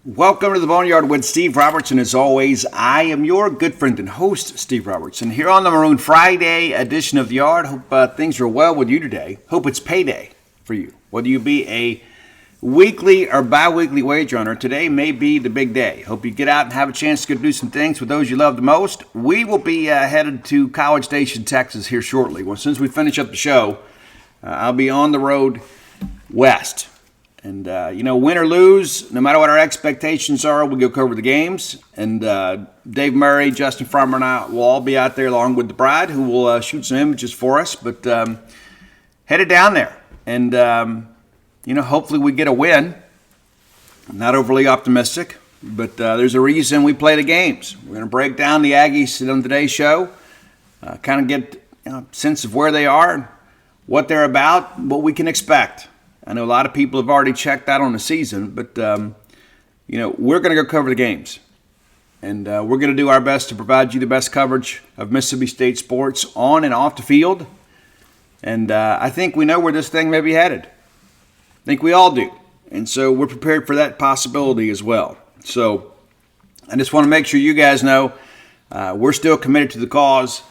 Welcome to the Boneyard with Steve Robertson. As always, I am your good friend and host, Steve Robertson, here on the Maroon Friday edition of the Yard. Hope things are well with you today. Hope it's payday for you. Whether you be a weekly or bi-weekly wage runner, today may be the big day. Hope you get out and have a chance to go do some things with those you love the most. We will be headed to College Station, Texas here shortly. Well, since we finish up the show, I'll be on the road west. And, win or lose, no matter what our expectations are, we'll go cover the games. And Dave Murray, Justin Farmer, and I will all be out there along with the bride, who will shoot some images for us. But headed down there. And, hopefully we get a win. I'm not overly optimistic, but there's a reason we play the games. We're going to break down the Aggies on today's show, kind of get a sense of where they are, what they're about, what we can expect. I know a lot of people have already checked out on the season, but, we're going to go cover the games. And we're going to do our best to provide you the best coverage of Mississippi State sports on and off the field. And I think we know where this thing may be headed. I think we all do. And so we're prepared for that possibility as well. So I just want to make sure you guys know we're still committed to the cause.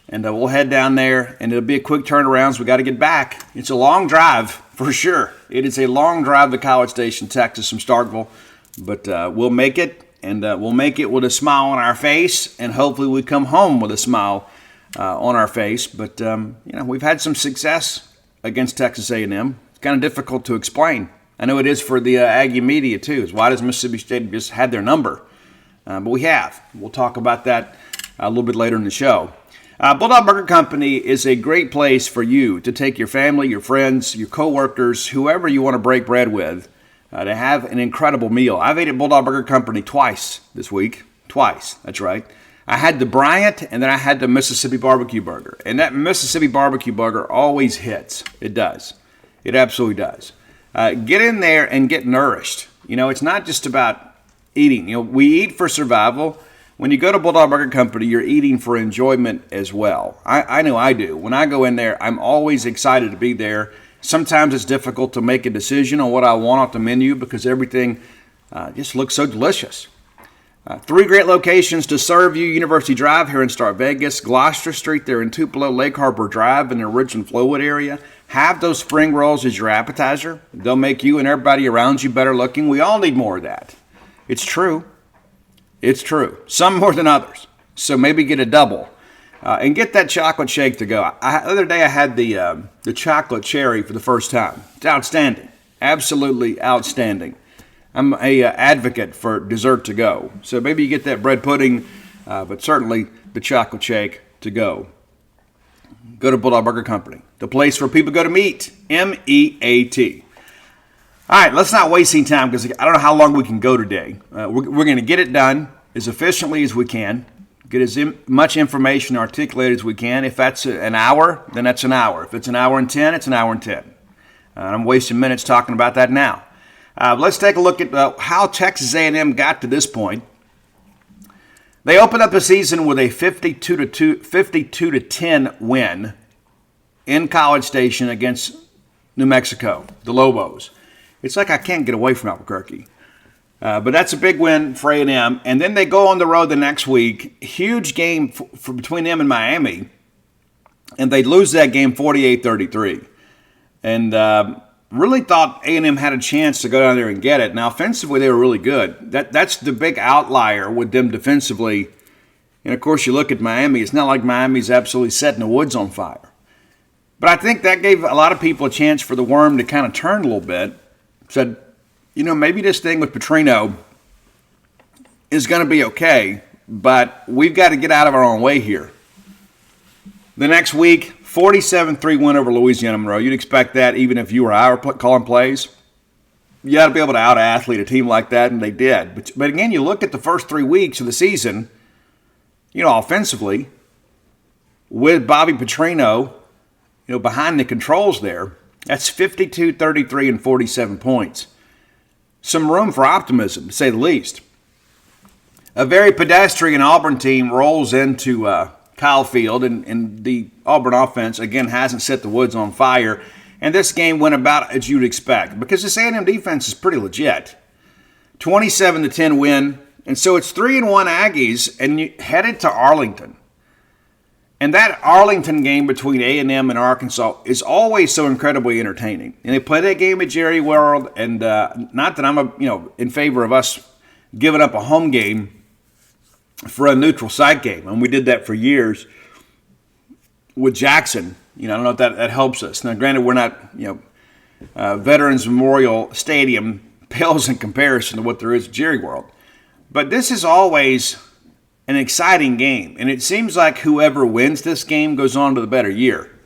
And we'll head down there, and it'll be a quick turnaround, so we got to get back. It's a long drive, for sure. It is a long drive to College Station, Texas, from Starkville. But we'll make it, and we'll make it with a smile on our face, and hopefully we come home with a smile on our face. But, we've had some success against Texas A&M. It's kind of difficult to explain. I know it is for the Aggie media, too. Why does Mississippi State just had their number? But we have. We'll talk about that a little bit later in the show. Bulldog Burger Company is a great place for you to take your family, your friends, your coworkers, whoever you want to break bread with, to have an incredible meal. I've ate at Bulldog Burger Company twice this week. Twice, that's right. I had the Bryant, and then I had the Mississippi Barbecue Burger. And that Mississippi Barbecue Burger always hits. It does. It absolutely does. Get in there and get nourished. It's not just about eating. We eat for survival. When you go to Bulldog Burger Company, you're eating for enjoyment as well. I know I do. When I go in there, I'm always excited to be there. Sometimes it's difficult to make a decision on what I want off the menu because everything just looks so delicious. 3 great locations to serve you: University Drive here in Star Vegas, Gloucester Street there in Tupelo, Lake Harbor Drive in the Richland Flowood area. Have those spring rolls as your appetizer. They'll make you and everybody around you better looking. We all need more of that. It's true. It's true. Some more than others. So maybe get a double. And get that chocolate shake to go. The other day I had the chocolate cherry for the first time. It's outstanding. Absolutely outstanding. I'm a advocate for dessert to go. So maybe you get that bread pudding, but certainly the chocolate shake to go. Go to Bulldog Burger Company, the place where people go to meet. M-E-A-T. All right, let's not waste any time because I don't know how long we can go today. We're going to get it done as efficiently as we can, get as much information articulated as we can. If that's an hour, then that's an hour. If it's an hour and 10, it's an hour and 10. I'm wasting minutes talking about that now. Let's take a look at how Texas A&M got to this point. They opened up the season with a 52-10 win in College Station against New Mexico, the Lobos. It's like I can't get away from Albuquerque. But that's a big win for A&M. And then they go on the road the next week. Huge game for between them and Miami. And they lose that game 48-33. And really thought A&M had a chance to go down there and get it. Now, offensively, they were really good. That's the big outlier with them defensively. And, of course, you look at Miami. It's not like Miami's absolutely setting the woods on fire. But I think that gave a lot of people a chance for the worm to kind of turn a little bit. Said, maybe this thing with Petrino is going to be okay, but we've got to get out of our own way here. The next week, 47-3 win over Louisiana Monroe. You'd expect that even if you were our calling plays. You got to be able to out-athlete a team like that, and they did. But again, you look at the first 3 weeks of the season, offensively, with Bobby Petrino, behind the controls there, that's 52, 33, and 47 points. Some room for optimism, to say the least. A very pedestrian Auburn team rolls into Kyle Field, and the Auburn offense, again, hasn't set the woods on fire. And this game went about as you'd expect because this A&M defense is pretty legit. 27-10 win. And so it's 3-1 Aggies, and you headed to Arlington. And that Arlington game between A&M and Arkansas is always so incredibly entertaining. And they play that game at Jerry World, and not that I'm in favor of us giving up a home game for a neutral site game, and we did that for years with Jackson. I don't know if that helps us. Now, granted, we're not Veterans Memorial Stadium pales in comparison to what there is at Jerry World, but this is always an exciting game, and it seems like whoever wins this game goes on to the better year.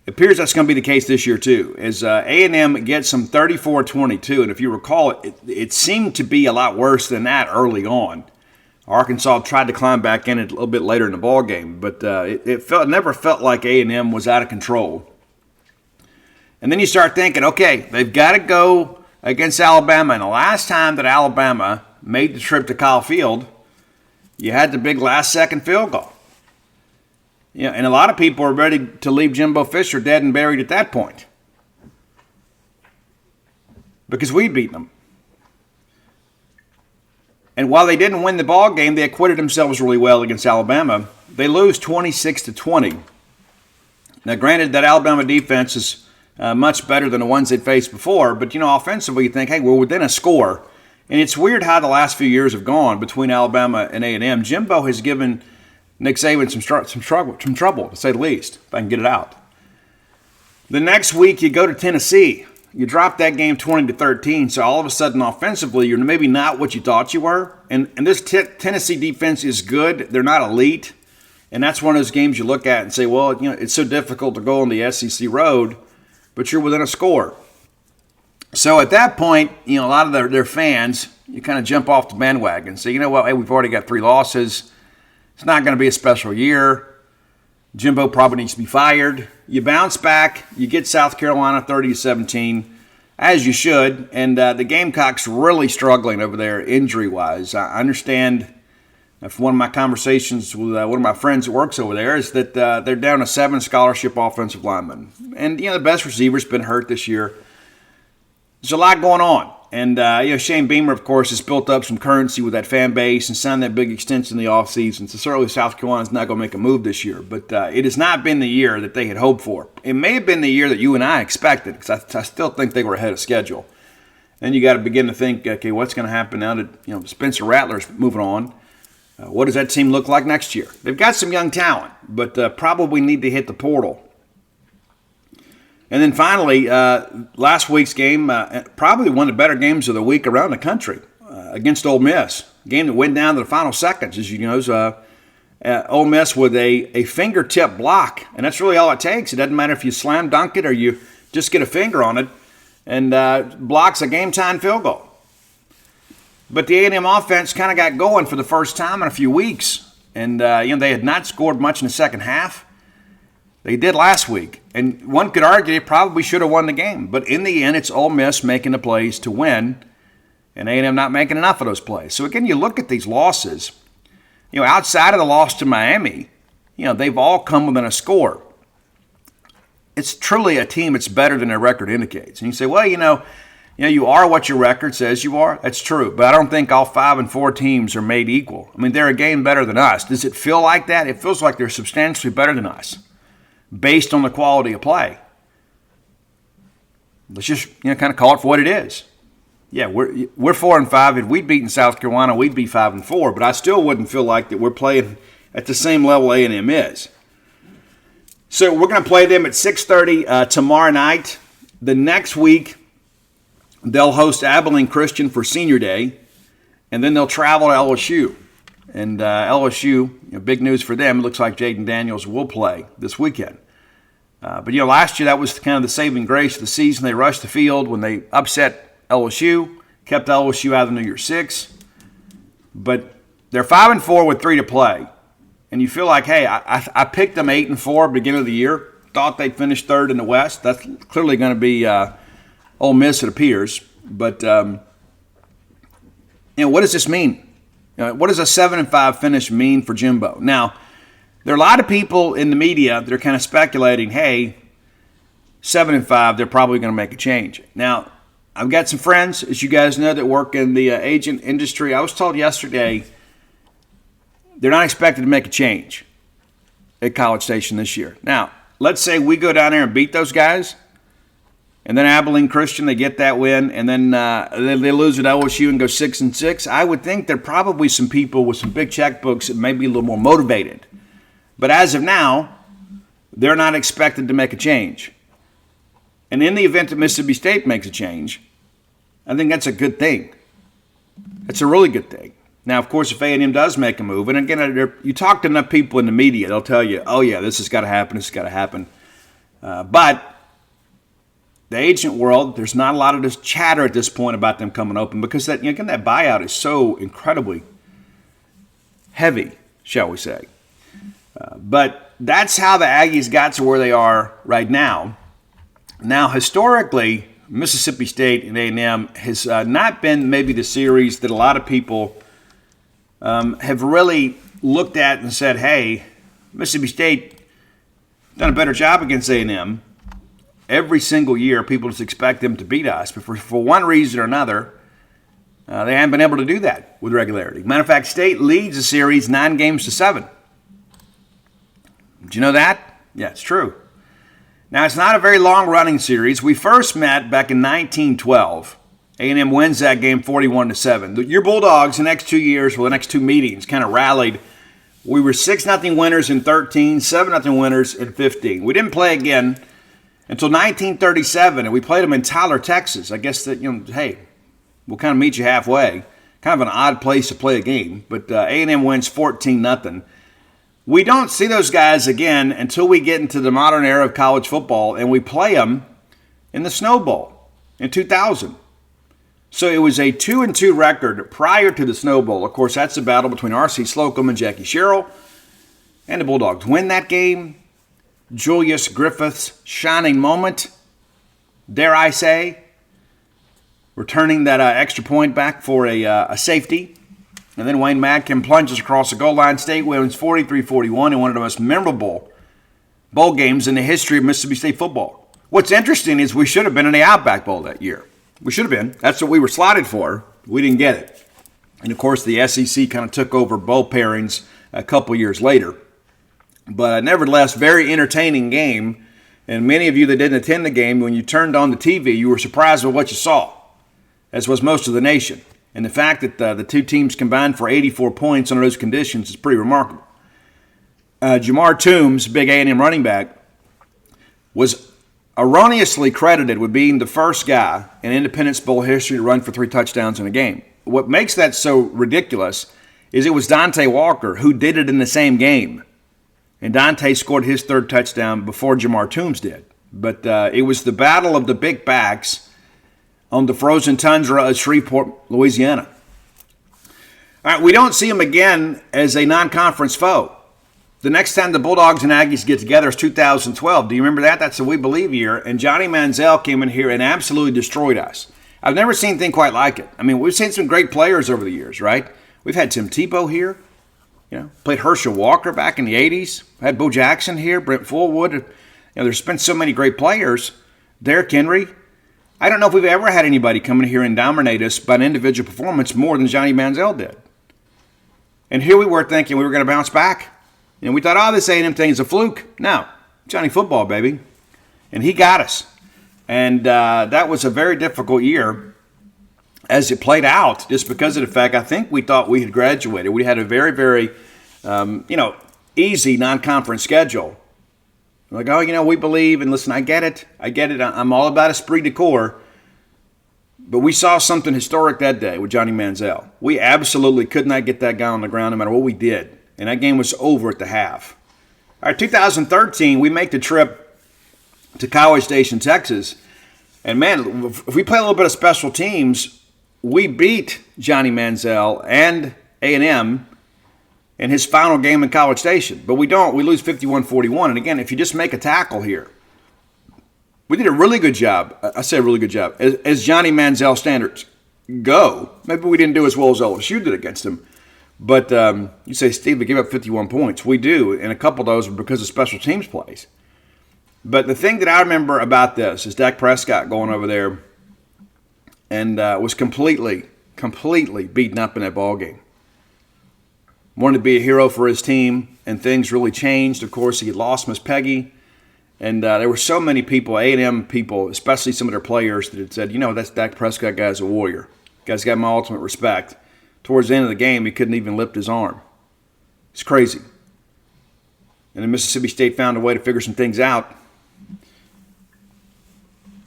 It appears that's going to be the case this year too, as A&M gets some 34-22, and if you recall, it seemed to be a lot worse than that early on. Arkansas tried to climb back in it a little bit later in the ball game, but it never felt like A&M was out of control. And then you start thinking, okay, they've got to go against Alabama, and the last time that Alabama made the trip to Kyle Field, you had the big last-second field goal. And a lot of people are ready to leave Jimbo Fisher dead and buried at that point because we'd beaten them. And while they didn't win the ball game, they acquitted themselves really well against Alabama. They lose 26-20. Now, granted, that Alabama defense is much better than the ones they'd faced before, but offensively, you think, hey, we're within a score. And it's weird how the last few years have gone between Alabama and A&M. Jimbo has given Nick Saban some trouble, to say the least, if I can get it out. The next week, you go to Tennessee. You drop that game 20-13, so all of a sudden, offensively, you're maybe not what you thought you were. And this Tennessee defense is good. They're not elite. And that's one of those games you look at and say, well, it's so difficult to go on the SEC road, but you're within a score. So at that point, a lot of their fans, you kind of jump off the bandwagon and say, you know what, hey, we've already got 3 losses. It's not going to be a special year. Jimbo probably needs to be fired. You bounce back. You get South Carolina 30-17, as you should. And the Gamecocks really struggling over there injury-wise. I understand from one of my conversations with one of my friends that works over there is that they're down to 7 scholarship offensive linemen. And, the best receiver's been hurt this year. There's a lot going on. And, Shane Beamer, of course, has built up some currency with that fan base and signed that big extension in the offseason. So certainly South Carolina's not going to make a move this year. But it has not been the year that they had hoped for. It may have been the year that you and I expected, because I still think they were ahead of schedule. Then you got to begin to think, okay, what's going to happen now that Spencer Rattler's moving on? What does that team look like next year? They've got some young talent, but probably need to hit the portal. And then finally, last week's game, probably one of the better games of the week around the country against Ole Miss. A game that went down to the final seconds, as you know. Ole Miss with a fingertip block, and that's really all it takes. It doesn't matter if you slam dunk it or you just get a finger on it, and blocks a game-time field goal. But the A&M offense kind of got going for the first time in a few weeks, and they had not scored much in the second half. They did last week, and one could argue they probably should have won the game. But in the end, it's Ole Miss making the plays to win, and A&M not making enough of those plays. So again, you look at these losses, outside of the loss to Miami, they've all come within a score. It's truly a team that's better than their record indicates. And you say, well, you are what your record says you are. That's true, but I don't think all 5 and 4 teams are made equal. I mean, they're a game better than us. Does it feel like that? It feels like they're substantially better than us, based on the quality of play. Let's just kind of call it for what it is. Yeah, we're 4 and 5. If we'd beaten South Carolina, we'd be 5 and 4. But I still wouldn't feel like that we're playing at the same level A&M is. So we're going to play them at 6:30 tomorrow night. The next week, they'll host Abilene Christian for Senior Day, and then they'll travel to LSU. And LSU, big news for them. It looks like Jaden Daniels will play this weekend. But last year that was kind of the saving grace of the season. They rushed the field when they upset LSU, kept LSU out of the New Year's Six. But they're 5 and 4 with 3 to play. And you feel like, hey, I picked them 8 and 4 beginning of the year. Thought they'd finish 3rd in the West. That's clearly going to be Ole Miss, it appears. But what does this mean? What does a 7 and 5 finish mean for Jimbo? Now, there are a lot of people in the media that are kind of speculating, hey, 7 and 5, they're probably going to make a change. Now, I've got some friends, as you guys know, that work in the agent industry. I was told yesterday they're not expected to make a change at College Station this year. Now, let's say we go down there and beat those guys, and then Abilene Christian, they get that win, and then they lose at LSU and go 6-6. I would think there are probably some people with some big checkbooks that may be a little more motivated. But as of now, they're not expected to make a change. And in the event that Mississippi State makes a change, I think that's a good thing. That's a really good thing. Now, of course, if A&M does make a move, and again, you talk to enough people in the media, they'll tell you, oh, yeah, this has got to happen, this has got to happen. But the agent world, there's not a lot of this chatter at this point about them coming open because that buyout is so incredibly heavy, shall we say. But that's how the Aggies got to where they are right now. Now, historically, Mississippi State and A&M has not been maybe the series that a lot of people have really looked at and said, hey, Mississippi State done a better job against A&M. Every single year, people just expect them to beat us. But for one reason or another, they haven't been able to do that with regularity. Matter of fact, State leads the series 9-7. Did you know that? Yeah, it's true. Now, it's not a very long-running series. We first met back in 1912. A&M wins that game 41-7. Your Bulldogs the next 2 years, well, the next two meetings, kind of rallied. We were 6-0 winners in 13, 7-0 winners in 15. We didn't play again until 1937, and we played them in Tyler, Texas. I guess that, hey, we'll kind of meet you halfway. Kind of an odd place to play a game, but A&M wins 14-0. We don't see those guys again until we get into the modern era of college football, and we play them in the Snow Bowl in 2000. So it was a 2-2 record prior to the Snow Bowl. Of course, that's a battle between R.C. Slocum and Jackie Sherrill, and the Bulldogs win that game. Julius Griffith's shining moment, dare I say, returning that extra point back for a safety. And then Wayne Madkin plunges across the goal line. State wins 43-41 in one of the most memorable bowl games in the history of Mississippi State football. What's interesting is we should have been in the Outback Bowl that year. We should have been. That's what we were slotted for. We didn't get it. And, of course, the SEC kind of took over bowl pairings a couple years later. But nevertheless, very entertaining game. And many of you that didn't attend the game, when you turned on the TV, you were surprised with what you saw, as was most of the nation. And the fact that the two teams combined for 84 points under those conditions is pretty remarkable. Jamar Toombs, big A&M running back, was erroneously credited with being the first guy in Independence Bowl history to run for 3 touchdowns in a game. What makes that so ridiculous is it was Dante Walker who did it in the same game. And Dante scored his 3rd touchdown before Jamar Toombs did. But it was the battle of the big backs on the frozen tundra of Shreveport, Louisiana. All right, we don't see him again as a non-conference foe. The next time the Bulldogs and Aggies get together is 2012. Do you remember that? That's the We Believe year. And Johnny Manziel came in here and absolutely destroyed us. I've never seen anything quite like it. I mean, we've seen some great players over the years, right? We've had Tim Tebow here. Played Herschel Walker back in the 80s. Had Bo Jackson here, Brent Fullwood. There's been so many great players. Derrick Henry. I don't know if we've ever had anybody come in here and dominate us by an individual performance more than Johnny Manziel did. And here we were thinking we were going to bounce back. We thought, this A&M thing is a fluke. No, Johnny football, baby. And he got us. And that was a very difficult year as it played out, just because of the fact I think we thought we had graduated. We had a very, very, easy non-conference schedule. Like, we believe, and listen, I get it. I'm all about esprit de corps. But we saw something historic that day with Johnny Manziel. We absolutely could not get that guy on the ground no matter what we did. And that game was over at the half. All right, 2013, we make the trip to College Station, Texas. And, man, if we play a little bit of special teams, we beat Johnny Manziel and A&M in his final game in College Station. But we don't. We lose 51-41. And, again, if you just make a tackle here, we did a really good job. I say a really good job. As Johnny Manziel standards go, maybe we didn't do as well as LSU did against him. But you say, Steve, we give up 51 points. We do, and a couple of those were because of special teams plays. But the thing that I remember about this is Dak Prescott going over there and was completely beaten up in that ball game. Wanted to be a hero for his team, and things really changed. Of course, he lost Miss Peggy, and there were so many people, A&M people, especially some of their players, that had said, that's Dak Prescott guy's a warrior. Guy's got my ultimate respect. Towards the end of the game, he couldn't even lift his arm. It's crazy. And then Mississippi State found a way to figure some things out.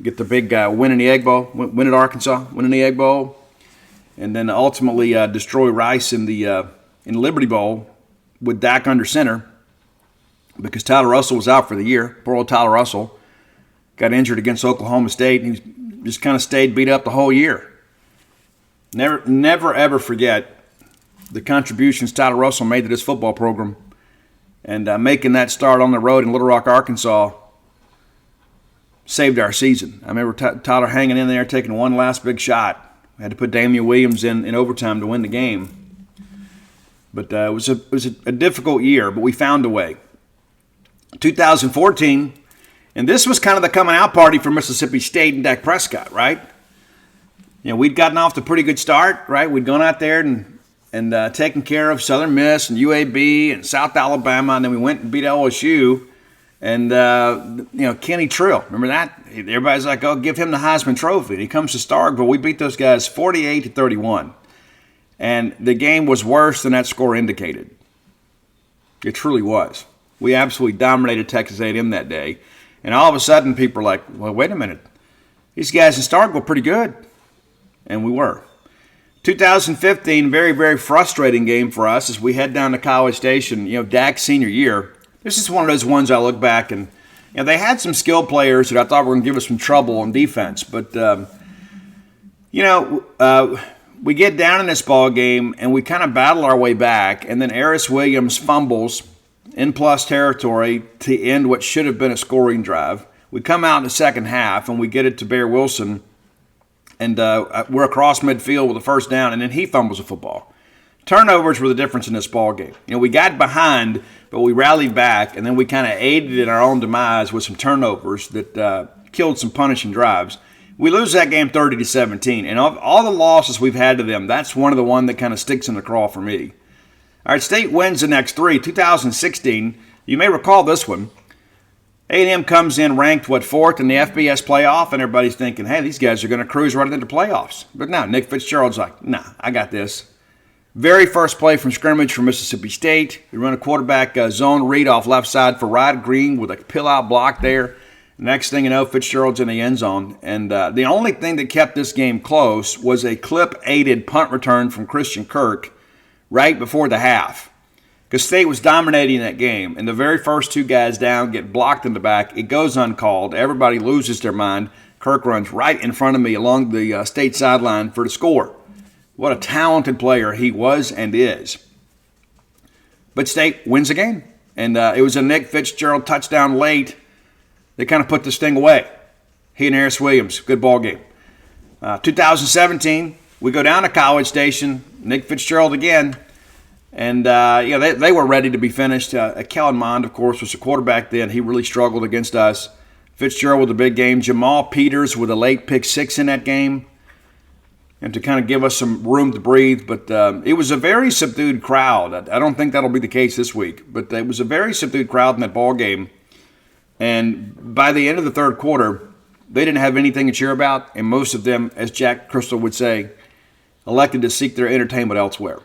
Get the big win in the Egg Bowl, win at Arkansas, win in the Egg Bowl, and then ultimately destroy Rice in the Liberty Bowl with Dak under center because Tyler Russell was out for the year. Poor old Tyler Russell got injured against Oklahoma State, and he just kind of stayed beat up the whole year. Never ever forget the contributions Tyler Russell made to this football program, and making that start on the road in Little Rock, Arkansas, saved our season. I remember Tyler hanging in there, taking one last big shot. Had to put Damian Williams in overtime to win the game. But it was a difficult year, but we found a way. 2014, and this was kind of the coming out party for Mississippi State and Dak Prescott, right? We'd gotten off to a pretty good start, right? We'd gone out there and taken care of Southern Miss and UAB and South Alabama, and then we went and beat LSU. And, Kenny Trill, remember that? Everybody's like, oh, give him the Heisman Trophy. And he comes to Starkville. We beat those guys 48-31. And the game was worse than that score indicated. It truly was. We absolutely dominated Texas A&M that day. And all of a sudden, people are like, well, wait a minute. These guys in Starkville are pretty good. And we were. 2015, very, very frustrating game for us as we head down to College Station, Dak's senior year. This is one of those ones I look back and they had some skilled players that I thought were going to give us some trouble on defense. But, we get down in this ball game and we kind of battle our way back. And then Eris Williams fumbles in plus territory to end what should have been a scoring drive. We come out in the second half and we get it to Bear Wilson. And we're across midfield with a first down, and then he fumbles the football. Turnovers were the difference in this ball game. We got behind, but we rallied back, and then we kind of aided in our own demise with some turnovers that killed some punishing drives. We lose that game 30-17, and of all the losses we've had to them, that's one of the one that kind of sticks in the craw for me. All right, State wins the next three. 2016, you may recall this one. A&M comes in ranked, fourth in the FBS playoff, and everybody's thinking, hey, these guys are going to cruise right into playoffs. But no, Nick Fitzgerald's like, nah, I got this. Very first play from scrimmage for Mississippi State. We run a quarterback zone read off left side for Rod Green with a pill-out block there. Next thing you know, Fitzgerald's in the end zone. And the only thing that kept this game close was a clip-aided punt return from Christian Kirk right before the half. Because State was dominating that game, and the very first two guys down get blocked in the back. It goes uncalled. Everybody loses their mind. Kirk runs right in front of me along the State sideline for the score. What a talented player he was and is. But State wins the game, and it was a Nick Fitzgerald touchdown late. They kind of put this thing away. He and Eris Williams, good ball game. 2017, we go down to College Station. Nick Fitzgerald again. And, they were ready to be finished. Kellen Mond, of course, was the quarterback then. He really struggled against us. Fitzgerald with a big game. Jamal Peters with a late pick six in that game. And to kind of give us some room to breathe. But it was a very subdued crowd. I don't think that'll be the case this week. But it was a very subdued crowd in that ball game. And by the end of the third quarter, they didn't have anything to cheer about. And most of them, as Jack Crystal would say, elected to seek their entertainment elsewhere.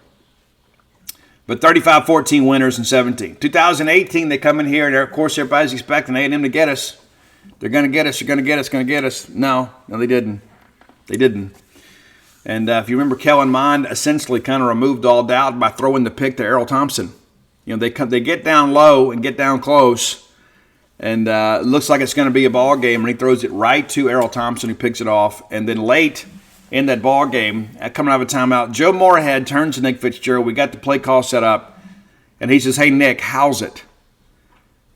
But 35-14 winners in 17. 2018, they come in here, and of course everybody's expecting A&M to get us. They're going to get us, you're going to get us, going to get us. No, they didn't. They didn't. And if you remember, Kellen Mond essentially kind of removed all doubt by throwing the pick to Errol Thompson. They get down low and get down close, and it looks like it's going to be a ball game, and he throws it right to Errol Thompson, who picks it off. And then late in that ball game, coming out of a timeout, Joe Moorhead turns to Nick Fitzgerald. We got the play call set up, and he says, hey, Nick, how's it?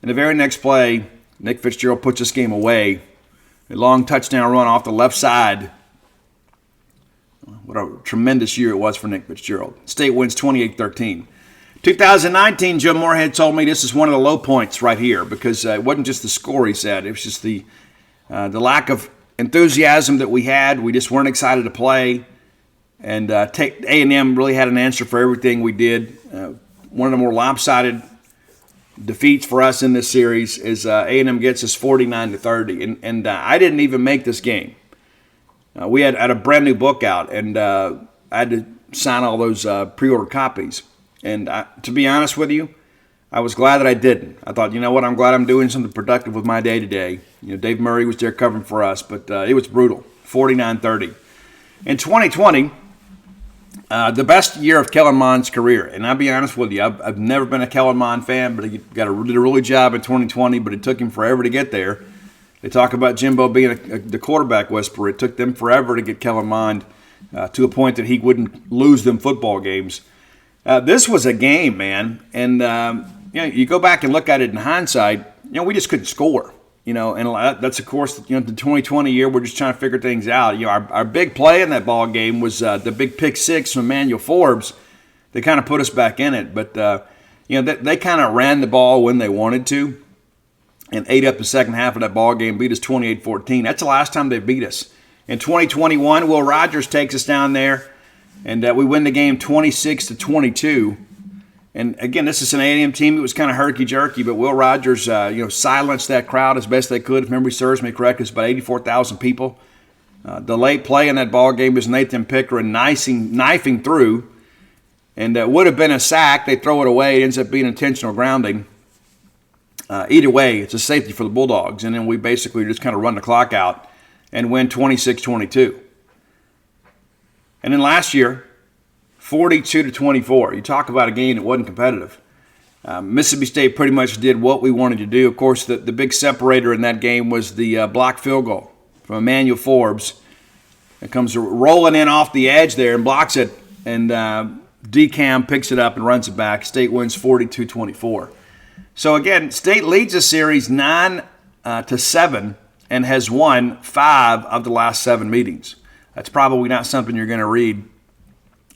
And the very next play, Nick Fitzgerald puts this game away. A long touchdown run off the left side. What a tremendous year it was for Nick Fitzgerald. State wins 28-13. 2019, Joe Moorhead told me this is one of the low points right here because it wasn't just the score, he said. It was just the lack of enthusiasm that we had. We just weren't excited to play. And A&M really had an answer for everything we did. One of the more lopsided defeats for us in this series is A&M gets us 49-30. And I didn't even make this game. We had a brand new book out, and I had to sign all those pre-order copies. And to be honest with you, I was glad that I didn't. I thought, you know what, I'm glad I'm doing something productive with my day today. Dave Murray was there covering for us, but it was brutal, 49-30. In 2020, the best year of Kellen Mond's career, and I'll be honest with you, I've never been a Kellen Mond fan, but he did a really job in 2020, but it took him forever to get there. They talk about Jimbo being the quarterback whisperer. It took them forever to get Kellen Mond to a point that he wouldn't lose them football games. This was a game, man, and you go back and look at it in hindsight. We just couldn't score. And that's of course the 2020 year. We're just trying to figure things out. Our big play in that ball game was the big pick six from Emmanuel Forbes. They kind of put us back in it, but they kind of ran the ball when they wanted to. And ate up the second half of that ball game, beat us 28-14. That's the last time they beat us. In 2021, Will Rogers takes us down there, and we win the game 26-22. And again, this is an A&M team that was kind of herky-jerky, but Will Rogers, silenced that crowd as best they could. If memory serves me correct, it's about 84,000 people. The late play in that ball game was Nathan Pickering knifing through, and it would have been a sack. They throw it away. It ends up being intentional grounding. Either way, it's a safety for the Bulldogs, and then we basically just kind of run the clock out and win 26-22. And then last year, 42-24. You talk about a game that wasn't competitive. Mississippi State pretty much did what we wanted to do. Of course, the big separator in that game was the blocked field goal from Emmanuel Forbes. It comes rolling in off the edge there and blocks it, and DeCam picks it up and runs it back. State wins 42-24. So again, State leads the series 9-7 and has won 5 of the last 7 meetings. That's probably not something you're going to read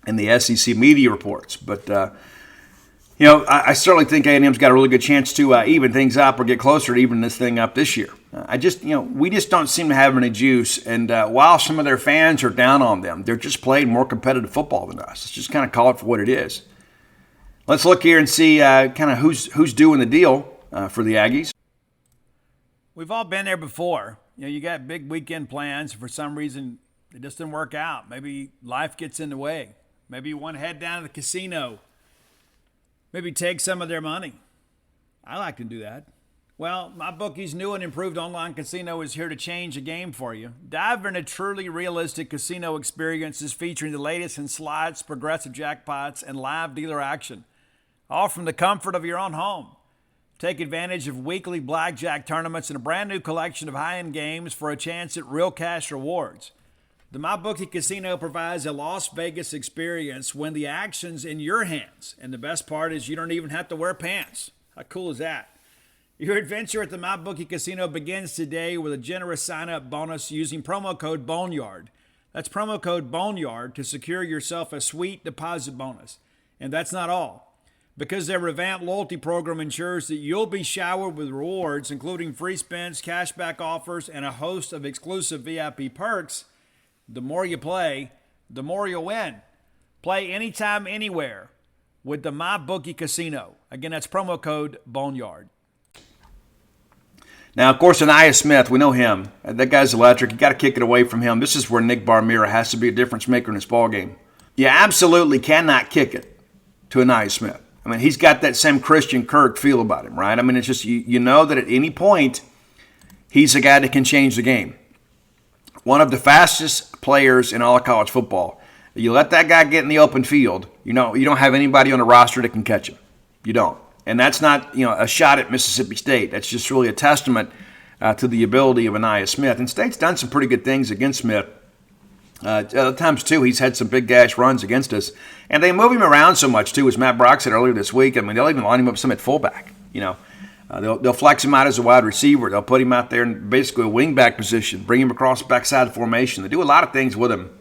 in the SEC media reports, but I certainly think A&M's got a really good chance to even things up or get closer to even this thing up this year. We just don't seem to have any juice, and while some of their fans are down on them, they're just playing more competitive football than us. Let's just kind of call it for what it is. Let's look here and see kind of who's doing the deal for the Aggies. We've all been there before. You got big weekend plans. For some reason, it just didn't work out. Maybe life gets in the way. Maybe you want to head down to the casino. Maybe take some of their money. I like to do that. Well, MyBookie's new and improved online casino is here to change the game for you. Dive into truly realistic casino experiences featuring the latest in slots, progressive jackpots, and live dealer action, all from the comfort of your own home. Take advantage of weekly blackjack tournaments and a brand new collection of high-end games for a chance at real cash rewards. The MyBookie Casino provides a Las Vegas experience when the action's in your hands. And the best part is you don't even have to wear pants. How cool is that? Your adventure at the MyBookie Casino begins today with a generous sign-up bonus using promo code Boneyard. That's promo code Boneyard to secure yourself a sweet deposit bonus. And that's not all. Because their revamped loyalty program ensures that you'll be showered with rewards, including free spins, cashback offers, and a host of exclusive VIP perks, the more you play, the more you'll win. Play anytime, anywhere with the MyBookie Casino. Again, that's promo code Boneyard. Now, of course, Anaya Smith, we know him. That guy's electric. You got to kick it away from him. This is where Nick Barmira has to be a difference maker in this ballgame. You absolutely cannot kick it to Anaya Smith. I mean, he's got that same Christian Kirk feel about him, right? I mean, it's just you know that at any point, he's a guy that can change the game. One of the fastest players in all of college football. You let that guy get in the open field, you don't have anybody on the roster that can catch him. You don't. And that's not, a shot at Mississippi State. That's just really a testament to the ability of Anaya Smith. And State's done some pretty good things against Smith. Other times, too, he's had some big gash runs against us. And they move him around so much, too, as Matt Brock said earlier this week. I mean, they'll even line him up some at fullback, They'll flex him out as a wide receiver. They'll put him out there in basically a wingback position, bring him across the backside formation. They do a lot of things with him.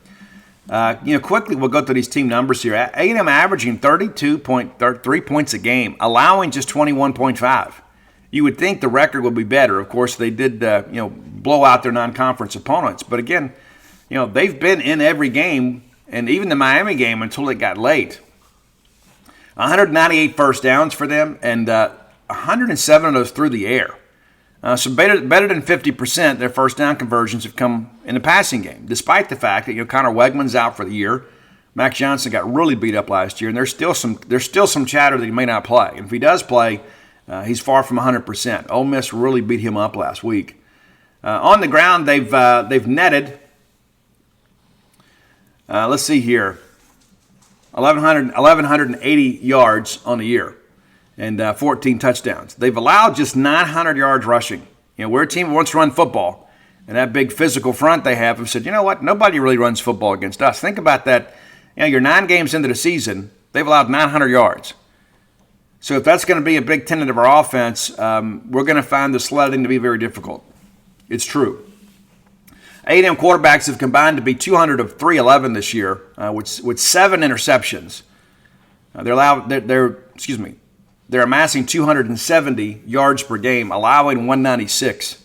Quickly, we'll go through these team numbers here. A&M averaging 32.3 points a game, allowing just 21.5. you would think the record would be better. Of course, they did, blow out their non-conference opponents. But again, they've been in every game, and even the Miami game until it got late. 198 first downs for them, and 107 of those through the air. So better than 50% their first down conversions have come in the passing game, despite the fact that Connor Wegman's out for the year. Max Johnson got really beat up last year, and there's still some chatter that he may not play. And if he does play, he's far from 100%. Ole Miss really beat him up last week. On the ground, they've netted. Let's see here, 1,180 yards on the year, and 14 touchdowns. They've allowed just 900 yards rushing. We're a team that wants to run football, and that big physical front they have said, you know what? Nobody really runs football against us. Think about that. You're 9 games into the season. They've allowed 900 yards. So if that's going to be a big tenet of our offense, we're going to find the sledding to be very difficult. It's true. A&M quarterbacks have combined to be 200 of 311 this year, with 7 interceptions. They're amassing 270 yards per game, allowing 196.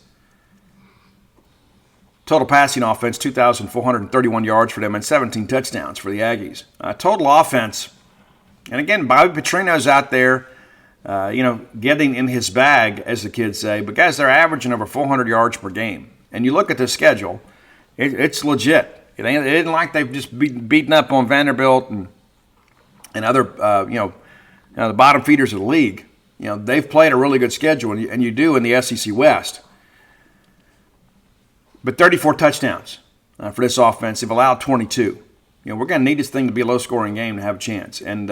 Total passing offense, 2,431 yards for them and 17 touchdowns for the Aggies. Total offense, and again, Bobby Petrino's out there, getting in his bag, as the kids say. But guys, they're averaging over 400 yards per game. And you look at the schedule, it's legit. It isn't like they've just beaten up on Vanderbilt and other, the bottom feeders of the league. They've played a really good schedule, and you do in the SEC West. But 34 touchdowns for this offense. They've allowed 22. We're going to need this thing to be a low-scoring game to have a chance. And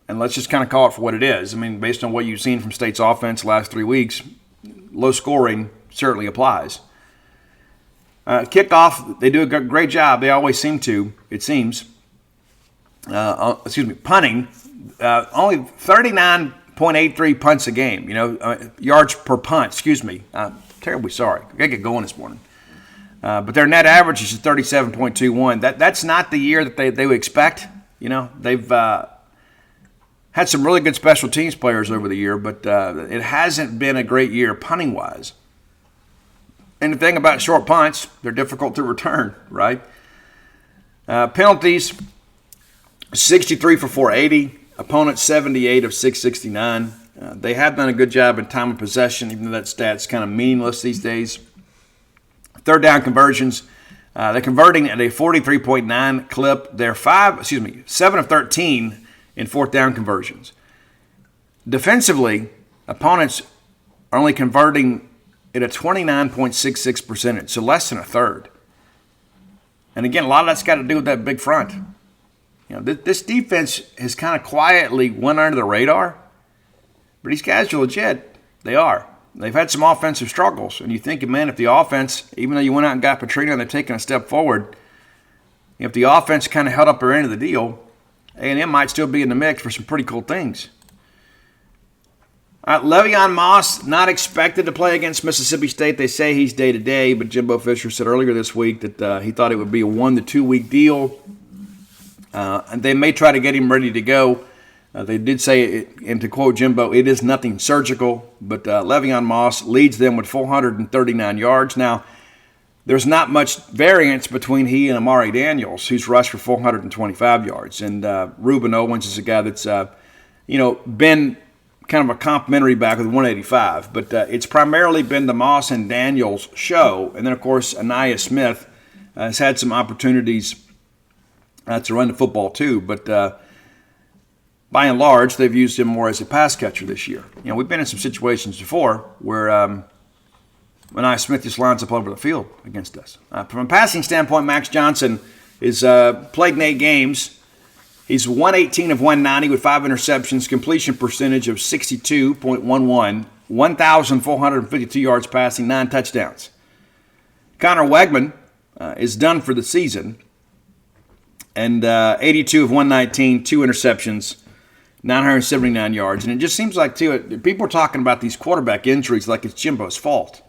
let's just kind of call it for what it is. I mean, based on what you've seen from State's offense the last 3 weeks, low scoring certainly applies. Kickoff, they do a great job. They always seem to, it seems. Punting, only 39.83 punts a game. Yards per punt, terribly sorry. I got to get going this morning. But their net average is 37.21. That's not the year that they would expect. They've had some really good special teams players over the year, but it hasn't been a great year punting-wise. And the thing about short punts, they're difficult to return, right? Penalties, 63 for 480. Opponents, 78 of 669. They have done a good job in time of possession, even though that stat's kind of meaningless these days. Third down conversions, they're converting at a 43.9 clip. They're 7 of 13 in fourth down conversions. Defensively, opponents are only converting at a 29.66 percentage, so less than a third. And again, a lot of that's got to do with that big front. This defense has kind of quietly went under the radar, but these guys are legit. They are. They've had some offensive struggles, and you think, man, if the offense, even though you went out and got Petrino and they're taking a step forward, if the offense kind of held up their end of the deal, A&M might still be in the mix for some pretty cool things. Le'Veon Moss, not expected to play against Mississippi State. They say he's day-to-day, but Jimbo Fisher said earlier this week that he thought it would be a 1 to 2 week deal. And they may try to get him ready to go. They did say, and to quote Jimbo, it is nothing surgical, but Le'Veon Moss leads them with 439 yards. Now, there's not much variance between he and Amari Daniels, who's rushed for 425 yards. And Reuben Owens is a guy that's, been kind of a complimentary back with 185. But it's primarily been the Moss and Daniels show. And then, of course, Anaya Smith has had some opportunities to run the football too. But by and large, they've used him more as a pass catcher this year. We've been in some situations before where Anaya Smith just lines up over the field against us. From a passing standpoint, Max Johnson is played in 8 games. He's 118 of 190 with 5 interceptions, completion percentage of 62.11, 1,452 yards passing, 9 touchdowns. Connor Wegman is done for the season, and 82 of 119, 2 interceptions, 979 yards. And it just seems like, too, people are talking about these quarterback injuries like it's Jimbo's fault.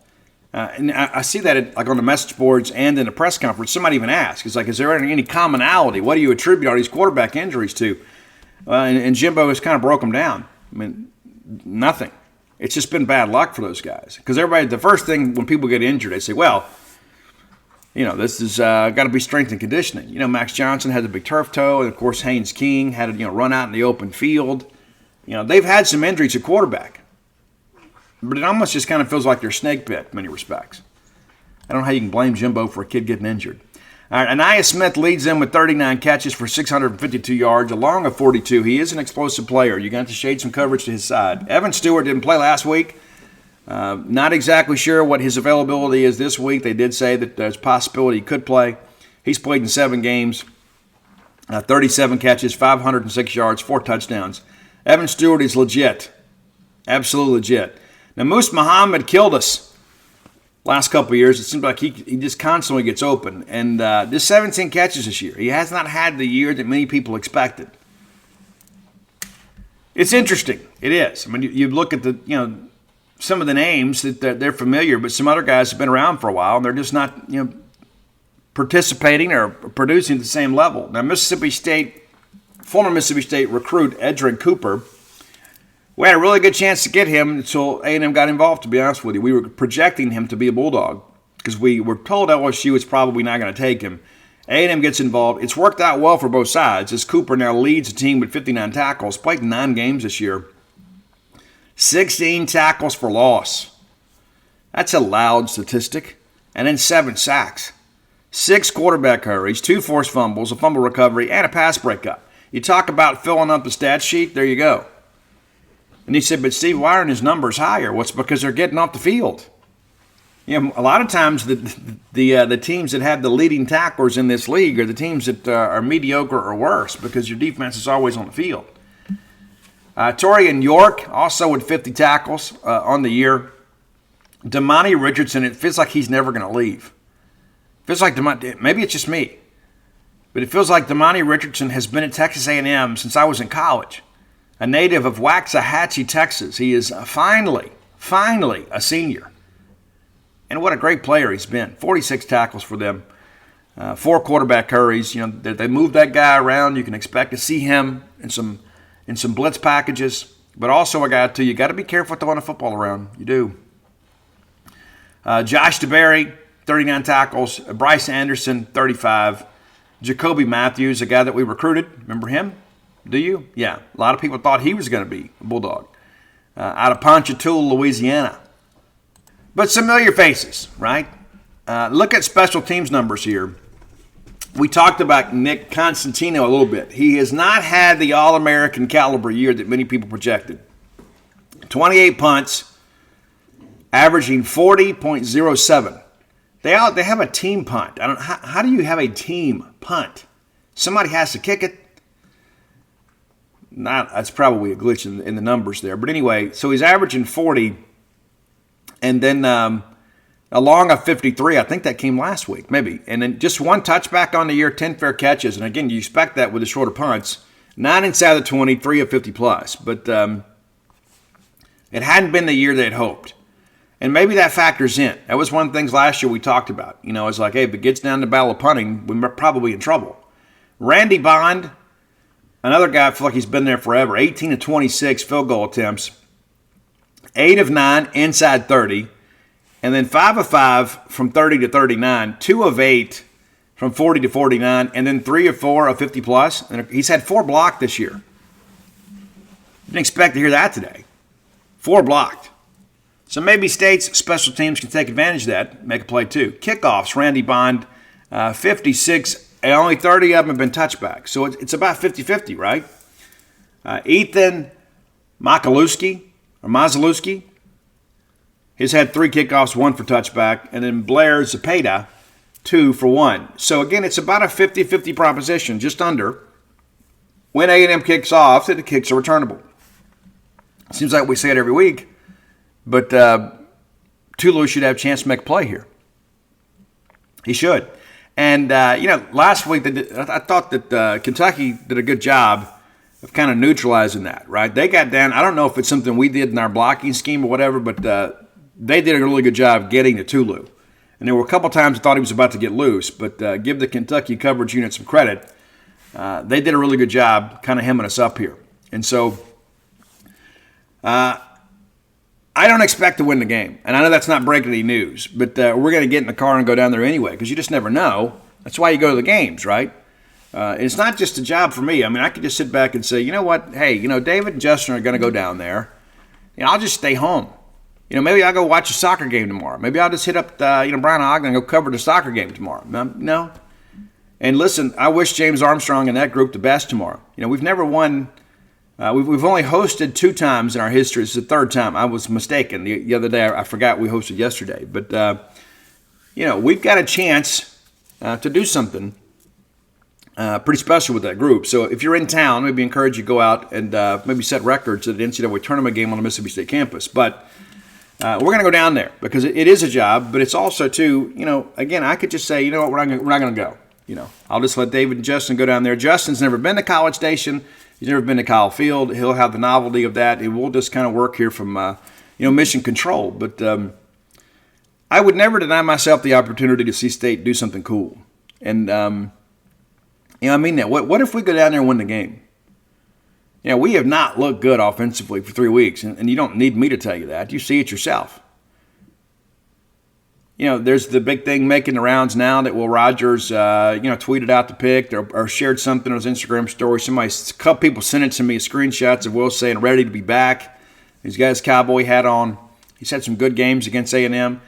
And I see that like on the message boards and in the press conference. Somebody even asked, it's like, is there any commonality? What do you attribute all these quarterback injuries to? And Jimbo has kind of broke them down. I mean, nothing. It's just been bad luck for those guys. Because everybody, the first thing when people get injured, they say, well, this is got to be strength and conditioning. Max Johnson had the big turf toe, and of course Haynes King had to run out in the open field. They've had some injuries at quarterback, but it almost just kind of feels like they're snake bit in many respects. I don't know how you can blame Jimbo for a kid getting injured. All right, Anaya Smith leads them with 39 catches for 652 yards, along of 42. He is an explosive player. You're going to have to shade some coverage to his side. Evan Stewart didn't play last week. Not exactly sure what his availability is this week. They did say that there's a possibility he could play. He's played in 7 games, 37 catches, 506 yards, 4 touchdowns. Evan Stewart is legit, absolutely legit. Now, Moose Muhammad killed us last couple of years. It seems like he just constantly gets open. And just 17 catches this year. He has not had the year that many people expected. It's interesting. It is. I mean, you look at some of the names that they're familiar, but some other guys have been around for a while, and they're just not, participating or producing at the same level. Now, former Mississippi State recruit Edrin Cooper, we had a really good chance to get him until A&M got involved, to be honest with you. We were projecting him to be a Bulldog because we were told LSU was probably not going to take him. A&M gets involved. It's worked out well for both sides as Cooper now leads the team with 59 tackles, played 9 games this year. 16 tackles for loss. That's a loud statistic. And then 7 sacks. 6 quarterback hurries, 2 forced fumbles, a fumble recovery, and a pass breakup. You talk about filling up the stat sheet, there you go. And he said, but Steve, why aren't his numbers higher? Well, it's because they're getting off the field. A lot of times the teams that have the leading tacklers in this league are the teams that are mediocre or worse because your defense is always on the field. Torian York also with 50 tackles on the year. Damani Richardson, it feels like he's never going to leave. Feels like maybe it's just me, but it feels like Damani Richardson has been at Texas A&M since I was in college. A native of Waxahachie, Texas. He is finally a senior. And what a great player he's been. 46 tackles for them. 4 quarterback hurries. They move that guy around. You can expect to see him in some blitz packages. But also you got to be careful throwing the football around. You do. Josh DeBerry, 39 tackles. Bryce Anderson, 35. Jacoby Matthews, a guy that we recruited. Remember him? Do you? Yeah. A lot of people thought he was going to be a Bulldog. Out of Ponchatoula, Louisiana. But familiar faces, right? Look at special teams numbers here. We talked about Nick Constantino a little bit. He has not had the All-American caliber year that many people projected. 28 punts, averaging 40.07. They have a team punt. How do you have a team punt? Somebody has to kick it. That's probably a glitch in the numbers there. But anyway, so he's averaging 40, and then along a 53. I think that came last week, maybe. And then just 1 touchback on the year, 10 fair catches. And again, you expect that with the shorter punts. 9 inside the 20, 3 of 50 plus. But it hadn't been the year they had hoped. And maybe that factors in. That was one of the things last year we talked about. It's like, hey, if it gets down to battle of punting, we're probably in trouble. Randy Bond, another guy, I feel like he's been there forever. 18 of 26 field goal attempts. 8 of 9 inside 30. And then 5 of 5 from 30 to 39. 2 of 8 from 40 to 49. And then 3 of 4 of 50 plus. And he's had 4 blocked this year. Didn't expect to hear that today. 4 blocked. So maybe State's special teams can take advantage of that, make a play too. Kickoffs, Randy Bond, 56, and only 30 of them have been touchbacks. So it's about 50-50, right? Ethan Makalewski, he's had 3 kickoffs, 1 for touchback, and then Blair Zepeda, 2 for 1. So again, it's about a 50-50 proposition, just under. When A&M kicks off, the kicks are returnable. Seems like we say it every week. But Tulu should have a chance to make a play here. He should. And, last week I thought that Kentucky did a good job of kind of neutralizing that, right? They got down. I don't know if it's something we did in our blocking scheme or whatever, but they did a really good job getting to Tulu. And there were a couple times I thought he was about to get loose, but give the Kentucky coverage unit some credit. They did a really good job kind of hemming us up here. And so I don't expect to win the game. And I know that's not breaking any news, but we're going to get in the car and go down there anyway because you just never know. That's why you go to the games, right? It's not just a job for me. I mean, I could just sit back and say, you know what? Hey, David and Justin are going to go down there. I'll just stay home. Maybe I'll go watch a soccer game tomorrow. Maybe I'll just hit up, Brian Ogden and go cover the soccer game tomorrow. No. And listen, I wish James Armstrong and that group the best tomorrow. We've never won. We've only hosted 2 times in our history. It's the 3rd time. I was mistaken. The other day, I forgot we hosted yesterday. But, we've got a chance to do something pretty special with that group. So if you're in town, maybe encourage you to go out and maybe set records at the NCAA tournament game on the Mississippi State campus. But we're going to go down there because it is a job, but it's also, too, again, I could just say, you know what, we're not going to go. I'll just let David and Justin go down there. Justin's never been to College Station. He's never been to Kyle Field. He'll have the novelty of that. And we'll just kind of work here from, mission control. But I would never deny myself the opportunity to see State do something cool. And, I mean that. What if we go down there and win the game? We have not looked good offensively for 3 weeks, and you don't need me to tell you that. You see it yourself. There's the big thing making the rounds now that Will Rogers, tweeted out the pick or shared something on his Instagram story. A couple people sent it to me, screenshots of Will saying ready to be back. He's got his cowboy hat on. He's had some good games against A&M.